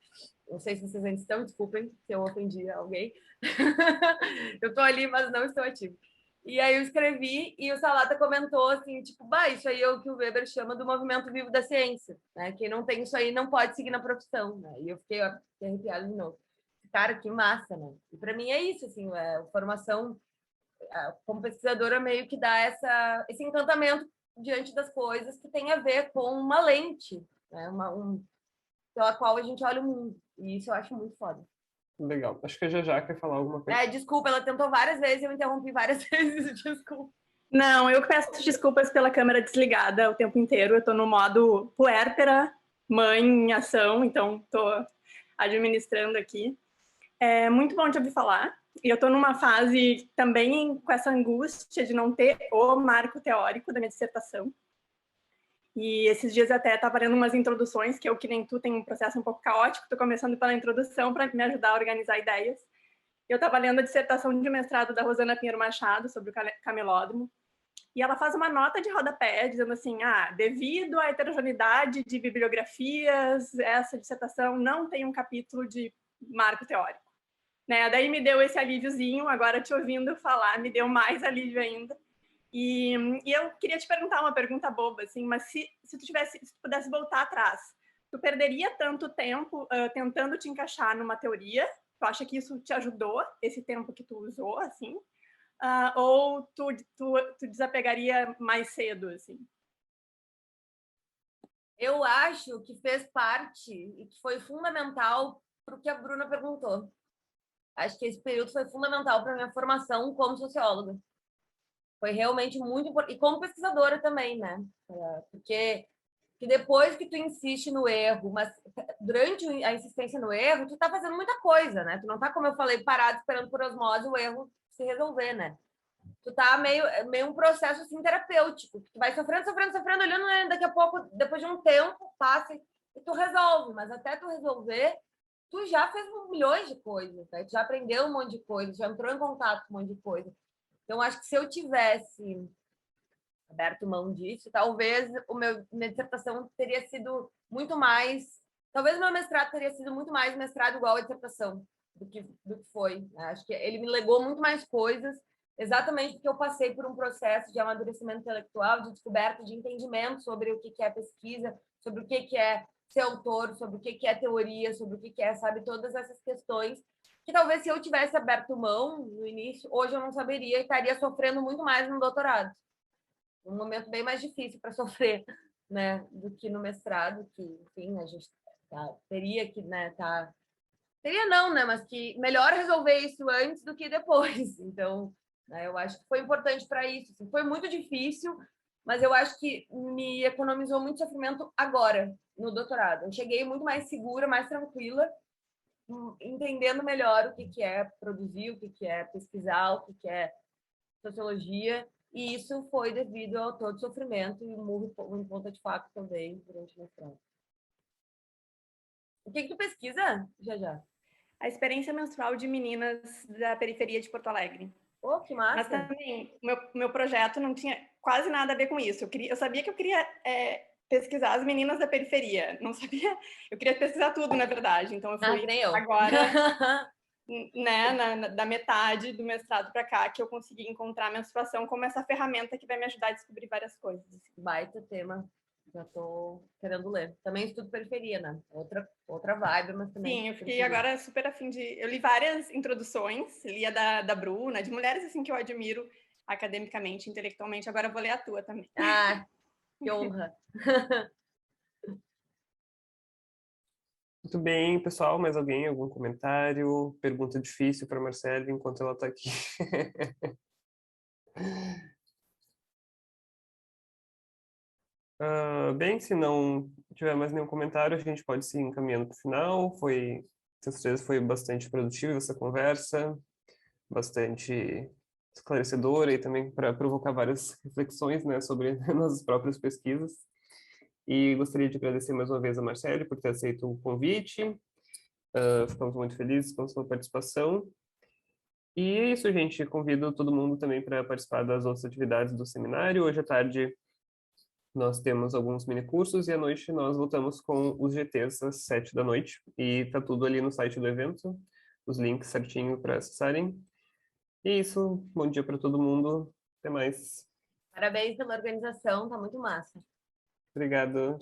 Não sei se vocês ainda estão, desculpem se eu ofendi alguém. Eu estou ali, mas não estou ativo. E aí eu escrevi e o Salata comentou assim, tipo, isso aí é o que o Weber chama do movimento vivo da ciência, né? Quem não tem isso aí não pode seguir na profissão, né? E eu fiquei arrepiada de novo. Cara, que massa, né? E para mim é isso, assim, a formação como pesquisadora meio que dá esse encantamento diante das coisas que tem a ver com uma lente, né? Pela qual a gente olha o mundo. E isso eu acho muito foda. Legal. Acho que a Jajá quer falar alguma coisa. Desculpa, ela tentou várias vezes, eu interrompi várias vezes, desculpa. Não, eu que peço desculpas pela câmera desligada o tempo inteiro. Eu estou no modo puérpera, mãe em ação, então estou administrando aqui. É muito bom te ouvir falar. E eu estou numa fase também com essa angústia de não ter o marco teórico da minha dissertação. E esses dias até estava lendo umas introduções, que eu, que nem tu, tem um processo um pouco caótico, estou começando pela introdução para me ajudar a organizar ideias. Eu estava lendo a dissertação de mestrado da Rosana Pinheiro Machado sobre o camelódromo, e ela faz uma nota de rodapé dizendo assim, devido à heterogeneidade de bibliografias, essa dissertação não tem um capítulo de marco teórico. Né? Daí me deu esse alíviozinho, agora te ouvindo falar, me deu mais alívio ainda. E eu queria te perguntar uma pergunta boba, assim, mas se tu pudesse voltar atrás, tu perderia tanto tempo tentando te encaixar numa teoria? Tu acha que isso te ajudou, esse tempo que tu usou, assim? Ou tu desapegaria mais cedo, assim? Eu acho que fez parte e que foi fundamental para o que a Bruna perguntou. Acho que esse período foi fundamental para a minha formação como socióloga. Foi realmente muito importante. E como pesquisadora também, né? Porque depois que tu insiste no erro, mas durante a insistência no erro, tu tá fazendo muita coisa, né? Tu não tá, como eu falei, parado esperando por osmose o erro se resolver, né? Tu tá meio um processo assim terapêutico, tu vai sofrendo, olhando, né? Daqui a pouco, depois de um tempo, passa e tu resolve, mas até tu resolver, tu já fez milhões de coisas, né? Tu já aprendeu um monte de coisa, já entrou em contato com um monte de coisa. Então, acho que se eu tivesse aberto mão disso, talvez minha dissertação teria sido muito mais... Talvez meu mestrado teria sido muito mais mestrado igual a dissertação do que foi. Né? Acho que ele me legou muito mais coisas, exatamente porque eu passei por um processo de amadurecimento intelectual, de descoberta, de entendimento sobre o que é pesquisa, sobre o que é ser autor, sobre o que é teoria, sobre o que é, sabe, todas essas questões que talvez se eu tivesse aberto mão no início, hoje eu não saberia e estaria sofrendo muito mais no doutorado. Um momento bem mais difícil para sofrer, né, do que no mestrado, que, enfim, a gente teria que, né, teria não, né, mas que melhor resolver isso antes do que depois. Então, né, eu acho que foi importante para isso. Assim, foi muito difícil, mas eu acho que me economizou muito sofrimento agora, no doutorado. Eu cheguei muito mais segura, mais tranquila, entendendo melhor o que é produzir, o que é pesquisar, o que é sociologia, e isso foi devido ao todo sofrimento e um murro em ponta de faca também durante o mestrado. O que tu pesquisa, já? A experiência menstrual de meninas da periferia de Porto Alegre. Oh, que massa! Mas também, meu projeto não tinha quase nada a ver com isso. Eu sabia que eu queria pesquisar as meninas da periferia. Não sabia... Eu queria pesquisar tudo, na verdade. Então, eu fui agora, né, da metade do mestrado para cá, que eu consegui encontrar a menstruação como essa ferramenta que vai me ajudar a descobrir várias coisas. Baita tema. Já tô querendo ler. Também estudo periferia, né? Outra vibe, mas também... Sim, eu fiquei agora super afim de... Eu li várias introduções, li a da Bruna, de mulheres assim que eu admiro academicamente, intelectualmente. Agora eu vou ler a tua também. Que honra! Muito bem, pessoal. Mais alguém? Algum comentário? Pergunta difícil para a Marcele enquanto ela está aqui. Bem, se não tiver mais nenhum comentário, a gente pode se encaminhando para o final. Tenho certeza que foi bastante produtiva essa conversa, bastante esclarecedora e também para provocar várias reflexões, né, sobre nossas próprias pesquisas. E gostaria de agradecer mais uma vez a Marcele por ter aceito o convite. Ficamos muito felizes com a sua participação. E é isso, gente. Convido todo mundo também para participar das outras atividades do seminário. Hoje à tarde nós temos alguns minicursos e à noite nós voltamos com os GTs às 7 da noite. E tá tudo ali no site do evento, os links certinho para acessarem. E é isso. Bom dia para todo mundo. Até mais. Parabéns pela organização, tá muito massa. Obrigado.